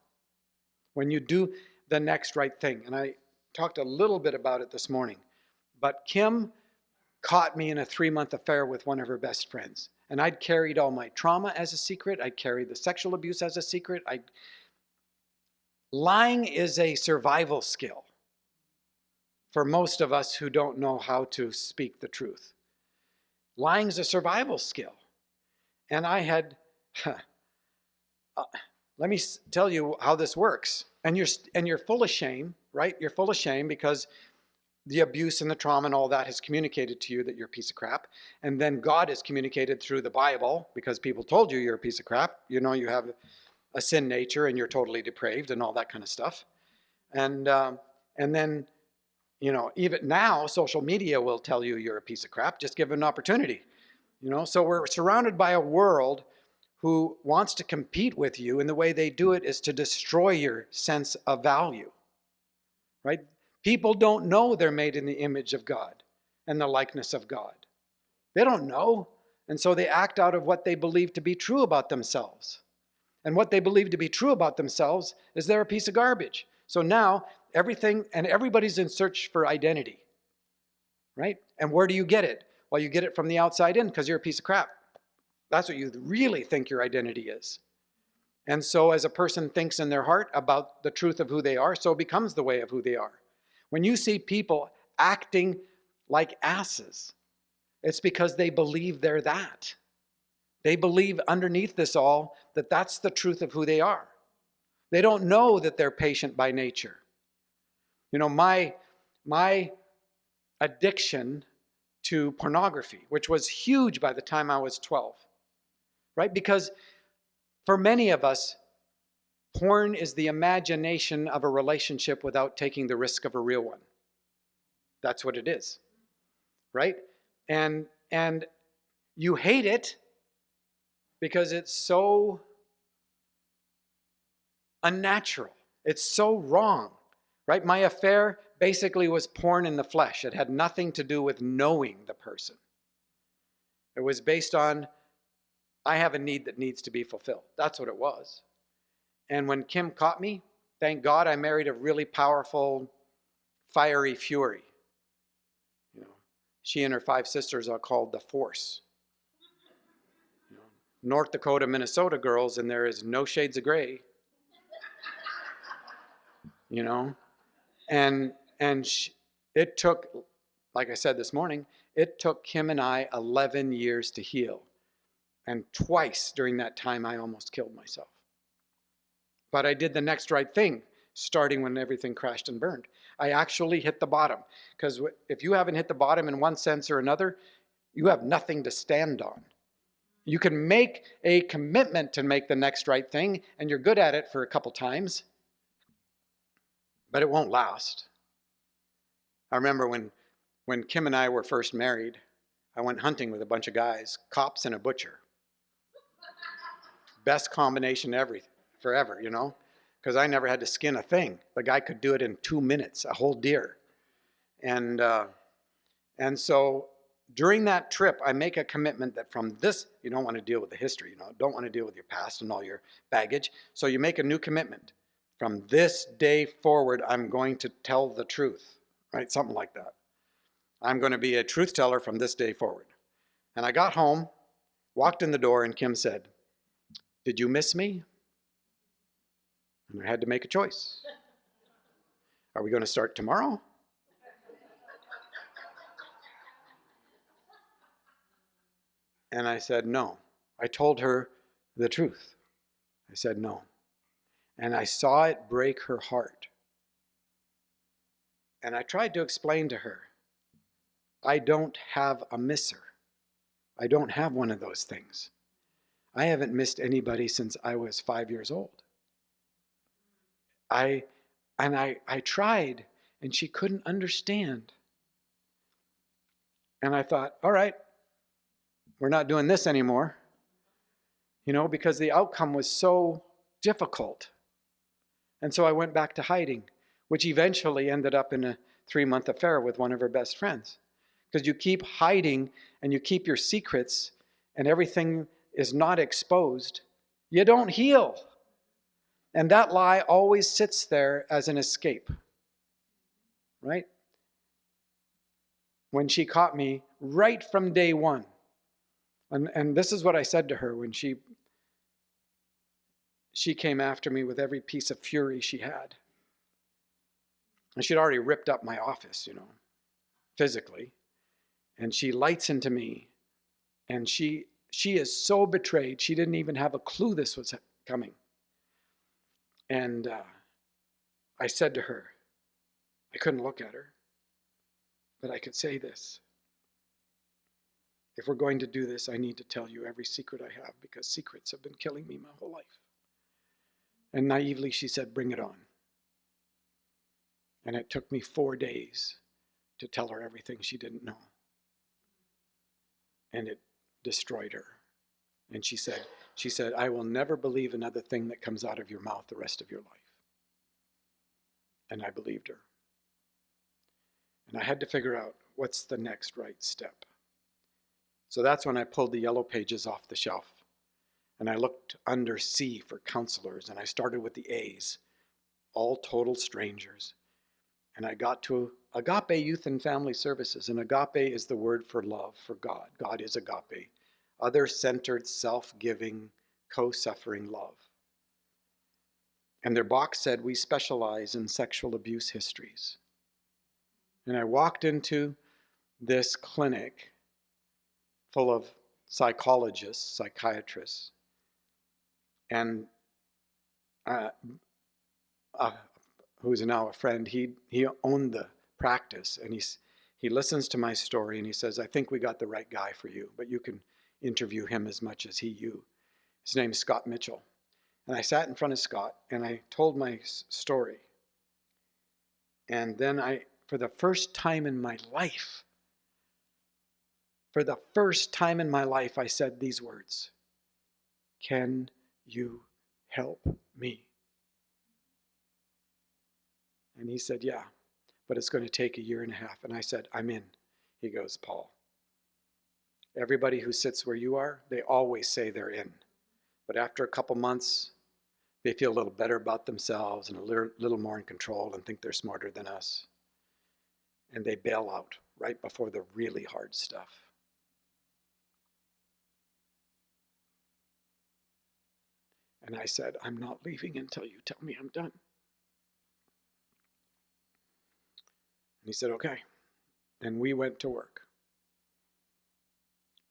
When you do the next right thing. And I talked a little bit about it this morning. But Kim caught me in a 3-month affair with one of her best friends. And I'd carried all my trauma as a secret. I'd carried the sexual abuse as a secret. Lying is a survival skill for most of us who don't know how to speak the truth. Lying is a survival skill. And I had, let me tell you how this works. And you're full of shame, right? You're full of shame because the abuse and the trauma and all that has communicated to you that you're a piece of crap. And then God has communicated through the Bible because people told you you're a piece of crap. You know, you have a sin nature and you're totally depraved and all that kind of stuff. And then, you know, even now social media will tell you you're a piece of crap. Just give it an opportunity. You know, so we're surrounded by a world who wants to compete with you, and the way they do it is to destroy your sense of value, right? People don't know they're made in the image of God and the likeness of God. They don't know, and so they act out of what they believe to be true about themselves. And what they believe to be true about themselves is they're a piece of garbage. So now everything and everybody's in search for identity, right? And where do you get it? Well, you get it from the outside in because you're a piece of crap. That's what you really think your identity is. And so as a person thinks in their heart about the truth of who they are, so becomes the way of who they are. When you see people acting like asses, it's because they believe they're that. They believe underneath this all that that's the truth of who they are. They don't know that they're patient by nature. You know, my addiction to pornography, which was huge by the time I was 12, right? Because for many of us, porn is the imagination of a relationship without taking the risk of a real one. That's what it is, right? And you hate it because it's so unnatural. It's so wrong, right? My affair basically was porn in the flesh. It had nothing to do with knowing the person. It was based on, I have a need that needs to be fulfilled. That's what it was. And when Kim caught me, thank God I married a really powerful, fiery fury. You know, she and her 5 sisters are called the Force. You know, North Dakota, Minnesota girls, and there is no shades of gray. You know, and it took, like I said this morning, it took Kim and I 11 years to heal. And twice during that time, I almost killed myself. But I did the next right thing, starting when everything crashed and burned. I actually hit the bottom. Because if you haven't hit the bottom in one sense or another, you have nothing to stand on. You can make a commitment to make the next right thing, and you're good at it for a couple times, but it won't last. I remember when Kim and I were first married, I went hunting with a bunch of guys, cops and a butcher. Best combination forever, you know, because I never had to skin a thing. The guy could do it in 2 minutes, a whole deer. And so during that trip, I make a commitment that from this, you don't want to deal with the history, you know, don't want to deal with your past and all your baggage. So you make a new commitment. From this day forward, I'm going to tell the truth, right? Something like that. I'm going to be a truth teller from this day forward. And I got home, walked in the door, and Kim said, "Did you miss me?" And I had to make a choice. Are we going to start tomorrow? And I said, no. I told her the truth. I said, no. And I saw it break her heart. And I tried to explain to her, I don't have a misser. I don't have one of those things. I haven't missed anybody since I was 5 years old. I tried, and she couldn't understand. And I thought, all right, we're not doing this anymore, because the outcome was so difficult. And so I went back to hiding, which eventually ended up in a 3-month affair with one of her best friends. Because you keep hiding and you keep your secrets and everything is not exposed, you don't heal. And that lie always sits there as an escape, right? When she caught me right from day one, and this is what I said to her when she came after me with every piece of fury she had. And she'd already ripped up my office, physically. And she lights into me. And she is so betrayed, she didn't even have a clue this was coming. And I said to her, I couldn't look at her, but I could say this. If we're going to do this, I need to tell you every secret I have, because secrets have been killing me my whole life. And naively, she said, bring it on. And it took me 4 days to tell her everything she didn't know. And it destroyed her. And she said, I will never believe another thing that comes out of your mouth the rest of your life. And I believed her. And I had to figure out what's the next right step. So that's when I pulled the yellow pages off the shelf. And I looked under C for counselors. And I started with the A's, all total strangers. And I got to Agape Youth and Family Services. And agape is the word for love, for God. God is agape. Other-centered, self-giving, co-suffering love. And their box said, we specialize in sexual abuse histories. And I walked into this clinic full of psychologists, psychiatrists, and who's now a friend, he owned the practice, and he listens to my story, and he says, I think we got the right guy for you, but you can interview him as much as you. His name's Scott Mitchell. And I sat in front of Scott, and I told my story. And then for the first time in my life, I said these words, can you help me? And he said, yeah, but it's going to take 1.5 years. And I said, I'm in. He goes, Paul, everybody who sits where you are, they always say they're in. But after a couple months, they feel a little better about themselves and a little more in control and think they're smarter than us. And they bail out right before the really hard stuff. And I said, I'm not leaving until you tell me I'm done. And he said, okay. And we went to work.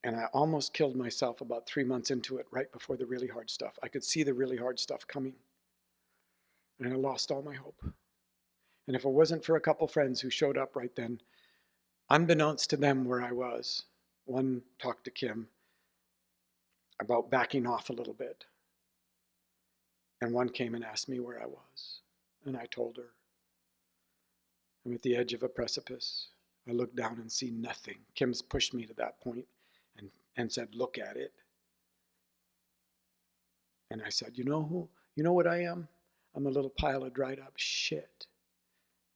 And I almost killed myself about 3 months into it, right before the really hard stuff. I could see the really hard stuff coming. And I lost all my hope. And if it wasn't for a couple friends who showed up right then, unbeknownst to them where I was, one talked to Kim about backing off a little bit. And one came and asked me where I was. And I told her, I'm at the edge of a precipice. I look down and see nothing. Kim's pushed me to that point and said, look at it. And I said, you know what I am? I'm a little pile of dried up shit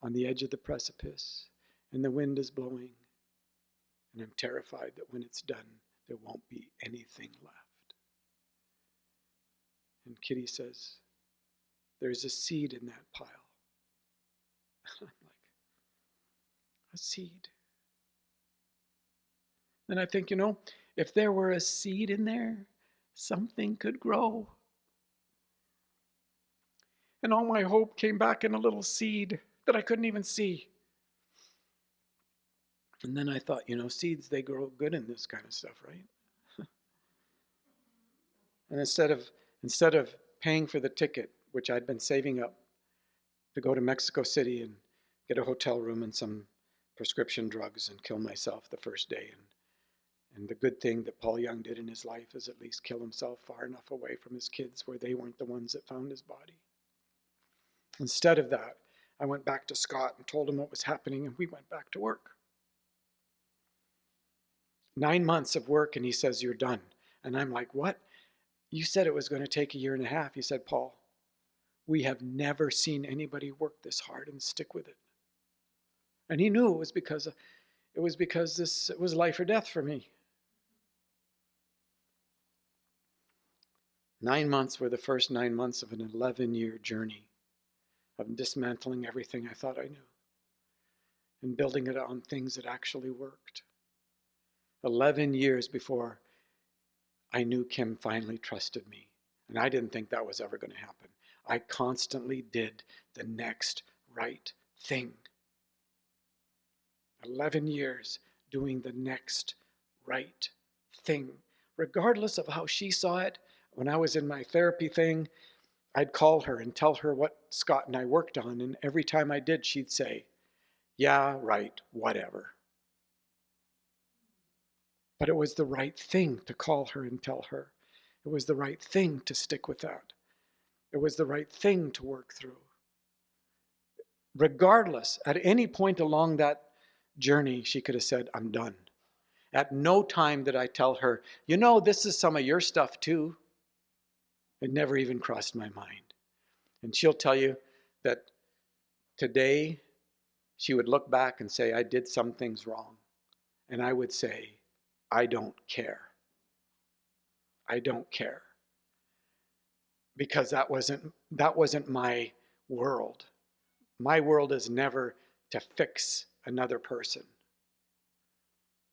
on the edge of the precipice. And the wind is blowing. And I'm terrified that when it's done, there won't be anything left. And Kitty says, there's a seed in that pile. I'm like, a seed. And I think, if there were a seed in there, something could grow. And all my hope came back in a little seed that I couldn't even see. And then I thought, seeds, they grow good in this kind of stuff, right? And instead of paying for the ticket, which I'd been saving up to go to Mexico City and get a hotel room and some prescription drugs and kill myself the first day. And the good thing that Paul Young did in his life is at least kill himself far enough away from his kids where they weren't the ones that found his body. Instead of that, I went back to Scott and told him what was happening, and we went back to work. 9 months of work, and he says, "You're done." And I'm like, "What? You said it was going to take 1.5 years." He said, "Paul, we have never seen anybody work this hard and stick with it." And he knew it was because it was life or death for me. 9 months were the first 9 months of an 11-year journey of dismantling everything I thought I knew and building it on things that actually worked. 11 years before I knew Kim finally trusted me. And I didn't think that was ever going to happen. I constantly did the next right thing. 11 years doing the next right thing. Regardless of how she saw it, when I was in my therapy thing, I'd call her and tell her what Scott and I worked on. And every time I did, she'd say, "Yeah, right, whatever." But it was the right thing to call her and tell her. It was the right thing to stick with that. It was the right thing to work through. Regardless, at any point along that journey, she could have said, "I'm done." At no time did I tell her, "This is some of your stuff too." It never even crossed my mind. And she'll tell you that today she would look back and say, "I did some things wrong." And I would say, "I don't care. I don't care." Because that wasn't my world. My world is never to fix another person.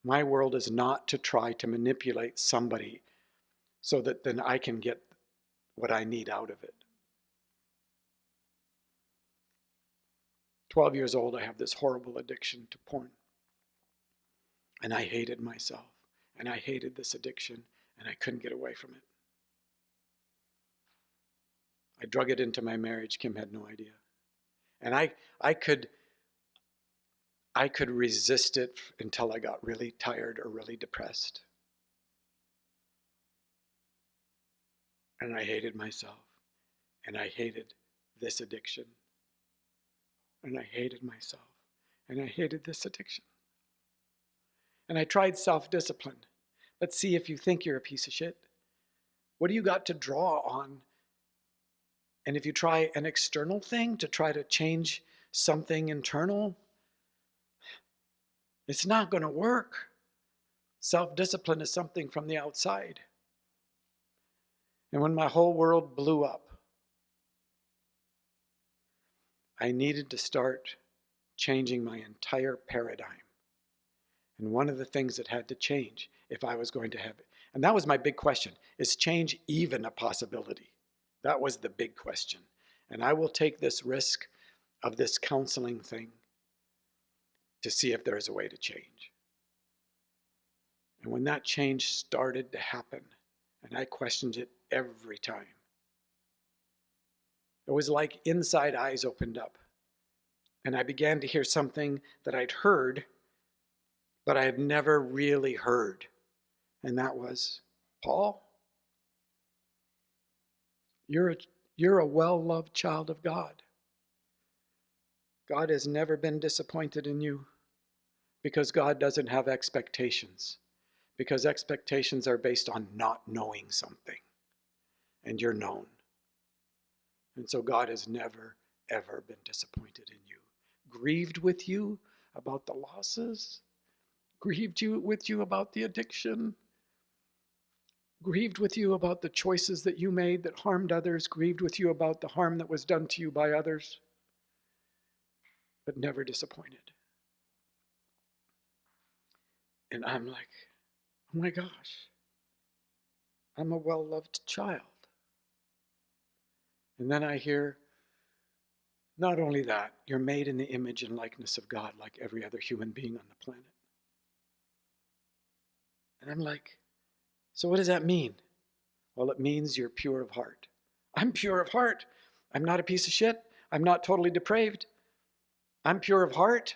My world is not to try to manipulate somebody so that then I can get what I need out of it. 12 years old, I have this horrible addiction to porn. And I hated myself. And I hated this addiction. And I couldn't get away from it. I drug it into my marriage. Kim had no idea. And I could resist it until I got really tired or really depressed. And I hated myself. And I hated this addiction. And I hated myself. And I hated this addiction. And I tried self-discipline. Let's see if you think you're a piece of shit. What do you got to draw on? And if you try an external thing to try to change something internal, it's not going to work. Self-discipline is something from the outside. And when my whole world blew up, I needed to start changing my entire paradigm. And one of the things that had to change if I was going to have it, and that was my big question, is change even a possibility? That was the big question. And I will take this risk of this counseling thing to see if there's a way to change. And when that change started to happen, and I questioned it every time, it was like inside eyes opened up. And I began to hear something that I'd heard, but I had never really heard. And that was, "Paul, you're a well-loved child of God. God has never been disappointed in you because God doesn't have expectations. Because expectations are based on not knowing something. And you're known. And so God has never, ever been disappointed in you. Grieved with you about the losses. Grieved with you about the addiction. Grieved with you about the choices that you made that harmed others. Grieved with you about the harm that was done to you by others. But never disappointed." And I'm like, oh my gosh, I'm a well-loved child. And then I hear, not only that, you're made in the image and likeness of God like every other human being on the planet. And I'm like, so what does that mean? Well, it means you're pure of heart. I'm pure of heart. I'm not a piece of shit. I'm not totally depraved. I'm pure of heart.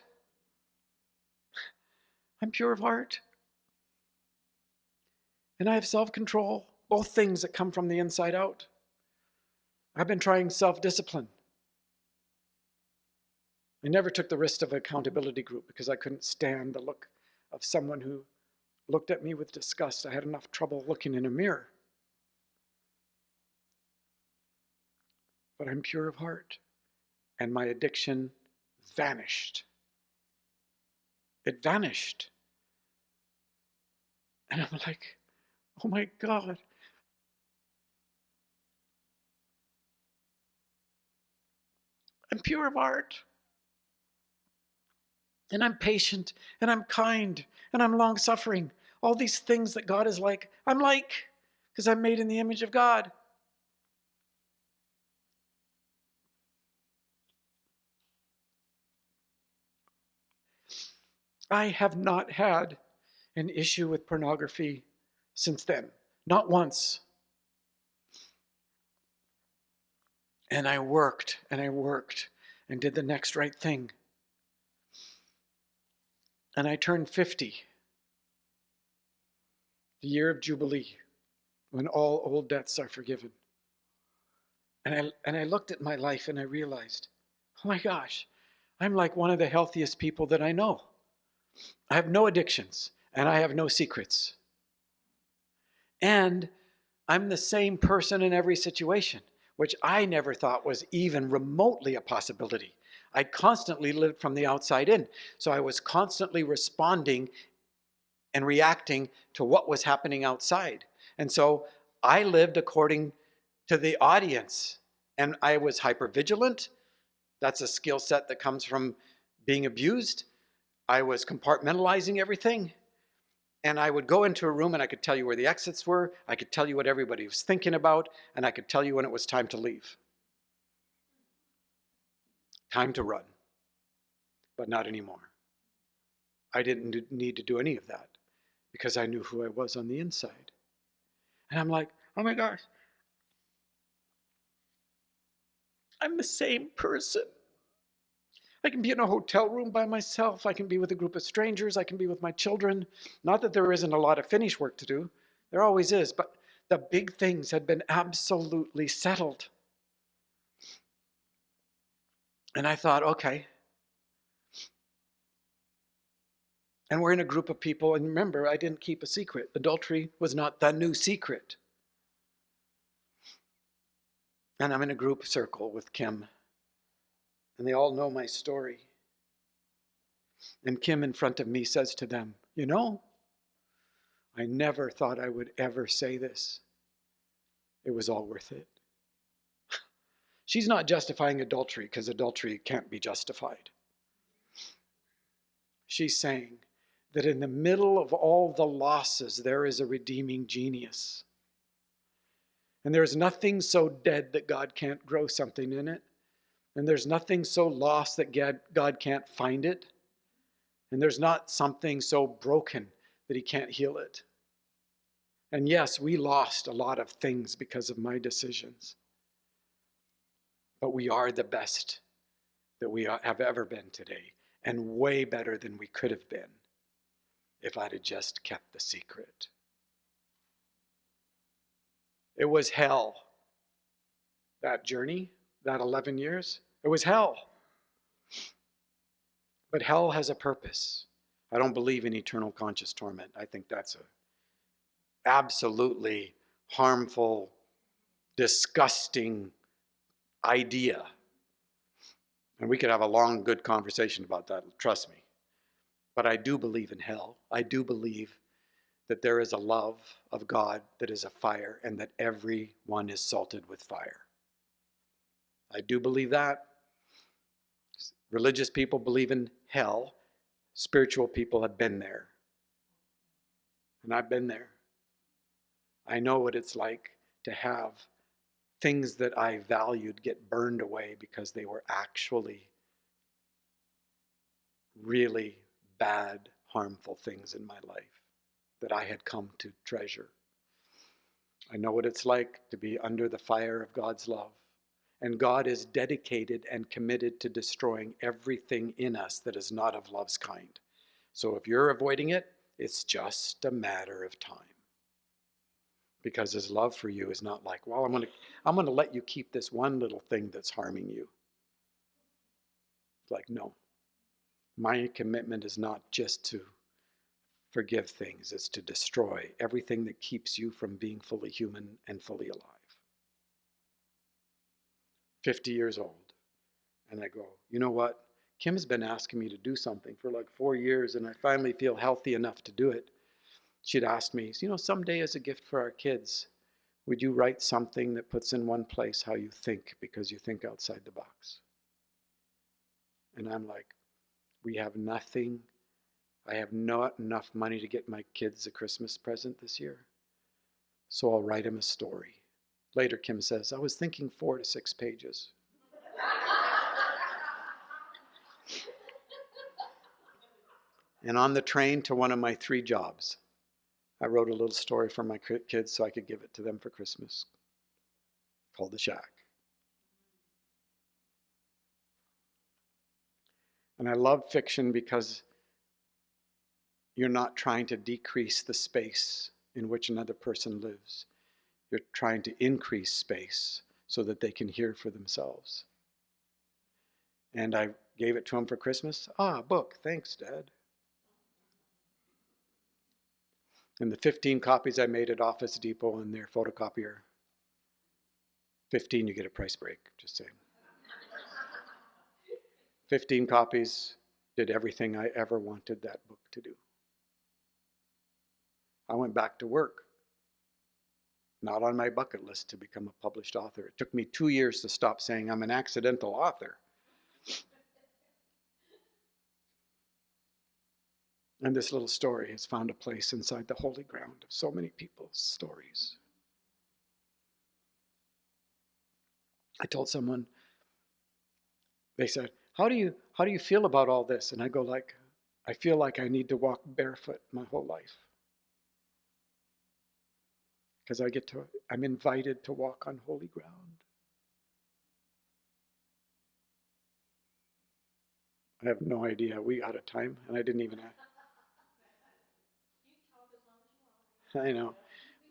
I'm pure of heart. And I have self-control, both things that come from the inside out. I've been trying self-discipline. I never took the risk of an accountability group because I couldn't stand the look of someone who looked at me with disgust. I had enough trouble looking in a mirror. But I'm pure of heart. And my addiction vanished. It vanished. And I'm like, oh my God. I'm pure of heart. And I'm patient, and I'm kind, and I'm long-suffering. All these things that God is like, I'm like, because I'm made in the image of God. I have not had an issue with pornography since then. Not once. And I worked and did the next right thing. And I turned 50, the year of Jubilee, when all old debts are forgiven. And I looked at my life and I realized, oh my gosh, I'm like one of the healthiest people that I know. I have no addictions and I have no secrets. And I'm the same person in every situation, which I never thought was even remotely a possibility. I constantly lived from the outside in. So I was constantly responding and reacting to what was happening outside. And so I lived according to the audience. And I was hypervigilant. That's a skill set that comes from being abused. I was compartmentalizing everything. And I would go into a room and I could tell you where the exits were. I could tell you what everybody was thinking about. And I could tell you when it was time to leave. Time to run. But not anymore. I didn't need to do any of that because I knew who I was on the inside. And I'm like, oh my gosh, I'm the same person. I can be in a hotel room by myself. I can be with a group of strangers. I can be with my children. Not that there isn't a lot of finish work to do. There always is. But the big things had been absolutely settled. And I thought, okay. And we're in a group of people. And remember, I didn't keep a secret. Adultery was not the new secret. And I'm in a group circle with Kim. And they all know my story. And Kim in front of me says to them, you know, I never thought I would ever say this. It was all worth it. She's not justifying adultery because adultery can't be justified. She's saying that in the middle of all the losses, there is a redeeming genius. And there's nothing so dead that God can't grow something in it. And there's nothing so lost that God can't find it. And there's not something so broken that he can't heal it. And yes, we lost a lot of things because of my decisions. But we are the best that we have ever been today, and way better than we could have been if I'd have just kept the secret. It was hell. That journey, that 11 years, it was hell. But hell has a purpose. I don't believe in eternal conscious torment. I think that's a absolutely harmful, disgusting idea. And we could have a long, good conversation about that, trust me. But I do believe in hell. I do believe that there is a love of God that is a fire and that everyone is salted with fire. I do believe that. Religious people believe in hell. Spiritual people have been there. And I've been there. I know what it's like to have things that I valued get burned away because they were actually really bad, harmful things in my life that I had come to treasure. I know what it's like to be under the fire of God's love. And God is dedicated and committed to destroying everything in us that is not of love's kind. So if you're avoiding it, it's just a matter of time. Because his love for you is not like, well, I'm going to let you keep this one little thing that's harming you. It's like, no. My commitment is not just to forgive things, it's to destroy everything that keeps you from being fully human and fully alive. 50 years old. And I go, you know what? Kim's been asking me to do something for like 4 years, and I finally feel healthy enough to do it. She'd asked me, someday as a gift for our kids, would you write something that puts in one place how you think because you think outside the box? And I'm like, we have nothing. I have not enough money to get my kids a Christmas present this year. So I'll write them a story. Later, Kim says, I was thinking 4 to 6 pages. And on the train to one of my 3 jobs, I wrote a little story for my kids so I could give it to them for Christmas, called The Shack. And I love fiction because you're not trying to decrease the space in which another person lives. You're trying to increase space so that they can hear for themselves. And I gave it to them for Christmas. Book. Thanks, Dad. And the 15 copies I made at Office Depot and their photocopier, 15 you get a price break, just saying. 15 copies did everything I ever wanted that book to do. I went back to work. Not on my bucket list to become a published author. It took me 2 years to stop saying I'm an accidental author. And this little story has found a place inside the holy ground of so many people's stories. I told someone, they said, how do you feel about all this? And I go like, I feel like I need to walk barefoot my whole life. Because I'm invited to walk on holy ground. I have no idea. We out of time, and I didn't even ask. I know.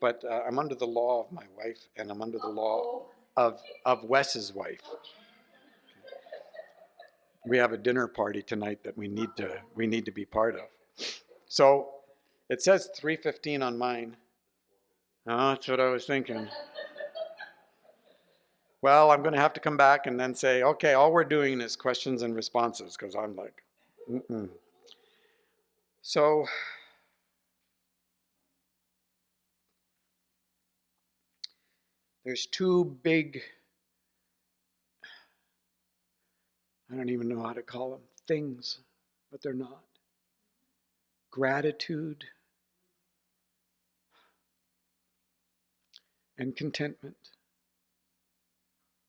But I'm under the law of my wife, and I'm under the law of Wes's wife. We have a dinner party tonight that we need to be part of. So it says 3:15 on mine. Oh, that's what I was thinking. Well, I'm going to have to come back and then say, okay, all we're doing is questions and responses, because I'm like, mm-mm. So there's 2 big, I don't even know how to call them, things, but they're not. Gratitude and contentment.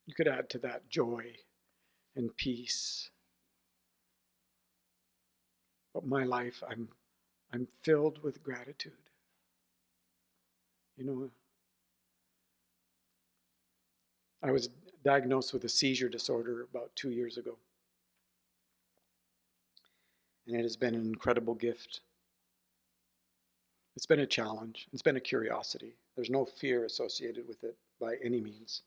You could add to that joy and peace. But my life, I'm filled with gratitude. I was diagnosed with a seizure disorder about 2 years ago. And it has been an incredible gift. It's been a challenge. It's been a curiosity. There's no fear associated with it by any means.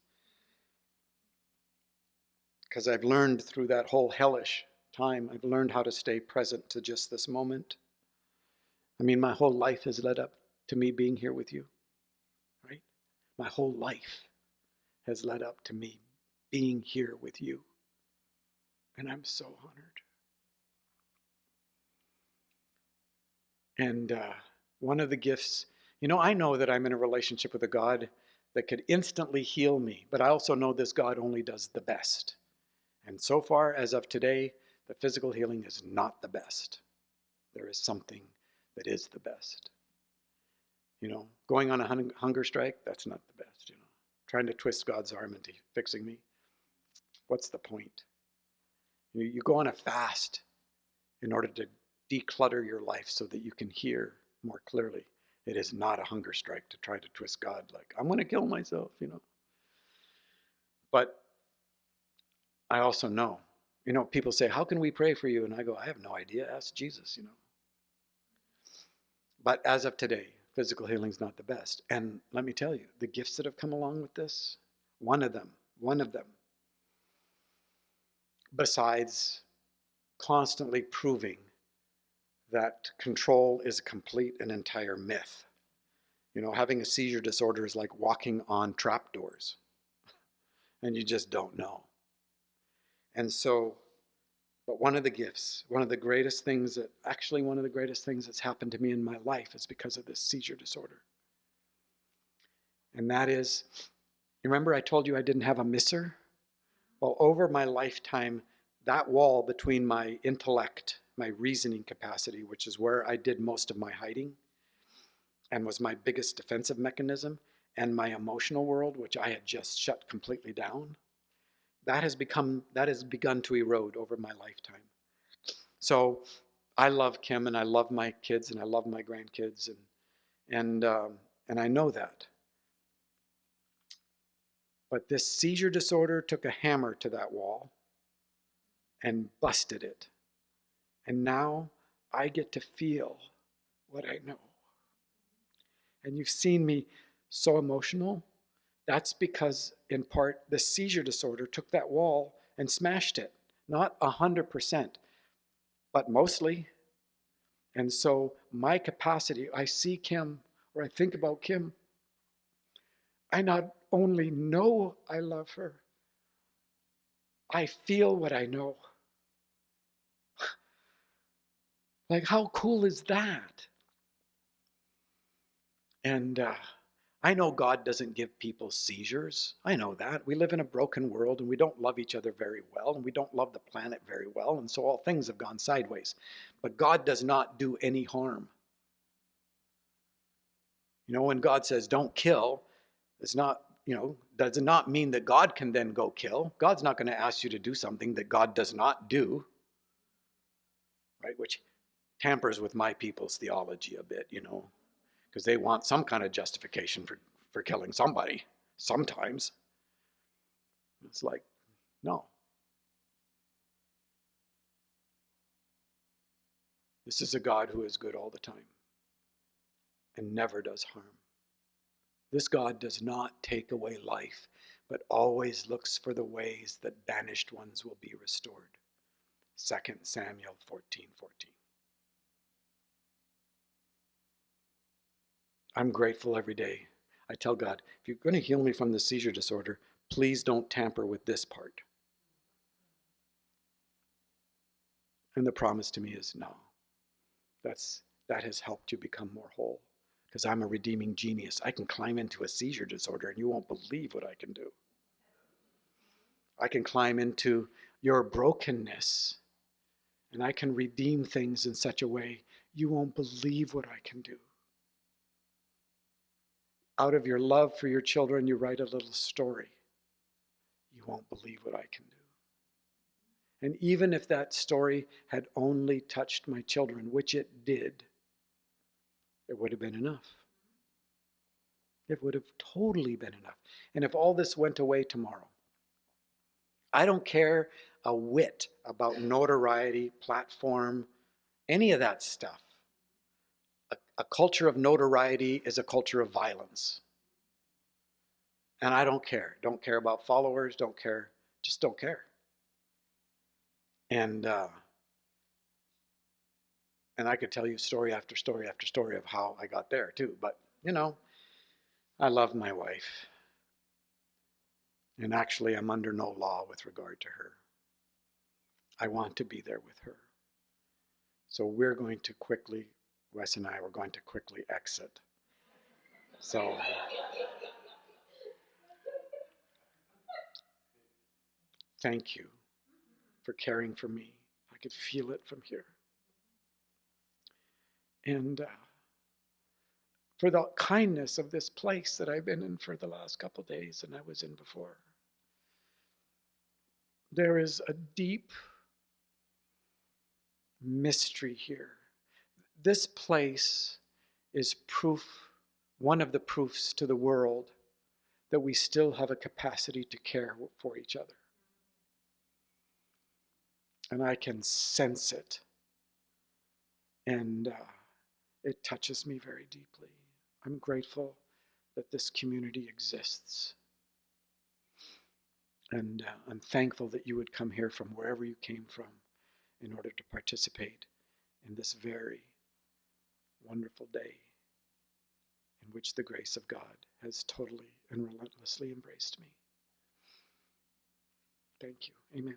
Because I've learned through that whole hellish time, I've learned how to stay present to just this moment. I mean, my whole life has led up to me being here with you, right? My whole life has led up to me being here with you. And I'm so honored. And one of the gifts, I know that I'm in a relationship with a God that could instantly heal me, but I also know this God only does the best. And so far, as of today, the physical healing is not the best. There is something that is the best. Going on a hunger strike, that's not the best. Trying to twist God's arm into fixing me. What's the point? You go on a fast in order to declutter your life so that you can hear more clearly. It is not a hunger strike to try to twist God like, I'm going to kill myself. But I also know, people say, how can we pray for you? And I go, I have no idea. Ask Jesus. But as of today, physical healing is not the best. And let me tell you, the gifts that have come along with this, one of them, besides constantly proving that control is a complete and entire myth. Having a seizure disorder is like walking on trapdoors, and you just don't know. And so, but one of the gifts, one of the greatest things that's happened to me in my life is because of this seizure disorder. And that is, remember I told you I didn't have a misser? Well, over my lifetime, that wall between my intellect, my reasoning capacity, which is where I did most of my hiding and was my biggest defensive mechanism, and my emotional world, which I had just shut completely down, that has begun to erode over my lifetime. So I love Kim, and I love my kids, and I love my grandkids, and I know that. But this seizure disorder took a hammer to that wall and busted it. And now I get to feel what I know. And you've seen me so emotional. That's because, in part, the seizure disorder took that wall and smashed it. Not 100%, but mostly. And so my capacity, I see Kim, or I think about Kim, I not only know I love her, I feel what I know. Like, how cool is that? And I know God doesn't give people seizures. I know that. We live in a broken world, and we don't love each other very well, and we don't love the planet very well, and so all things have gone sideways. But God does not do any harm. When God says don't kill, it's not, does not mean that God can then go kill. God's not going to ask you to do something that God does not do, right? Which tampers with my people's theology a bit, because they want some kind of justification for killing somebody sometimes. It's like, no. This is a God who is good all the time and never does harm. This God does not take away life, but always looks for the ways that banished ones will be restored. 2 Samuel 14:14. I'm grateful every day. I tell God, if you're going to heal me from the seizure disorder, please don't tamper with this part. And the promise to me is no. That has helped you become more whole. Because I'm a redeeming genius. I can climb into a seizure disorder and you won't believe what I can do. I can climb into your brokenness and I can redeem things in such a way you won't believe what I can do. Out of your love for your children, you write a little story. You won't believe what I can do. And even if that story had only touched my children, which it did, it would have been enough. It would have totally been enough. And if all this went away tomorrow, I don't care a whit about notoriety, platform, any of that stuff. A culture of notoriety is a culture of violence. And I don't care. Don't care about followers, don't care, just don't care. And I could tell you story after story after story of how I got there too. But, I love my wife. And actually, I'm under no law with regard to her. I want to be there with her. So we're going to quickly, Wes and I were going to quickly exit. So thank you for caring for me. I could feel it from here. And for the kindness of this place that I've been in for the last couple of days and I was in before. There is a deep mystery here. This place is proof, one of the proofs to the world that we still have a capacity to care for each other. And I can sense it. And it touches me very deeply. I'm grateful that this community exists. And I'm thankful that you would come here from wherever you came from in order to participate in this very wonderful day in which the grace of God has totally and relentlessly embraced me. Thank you. Amen.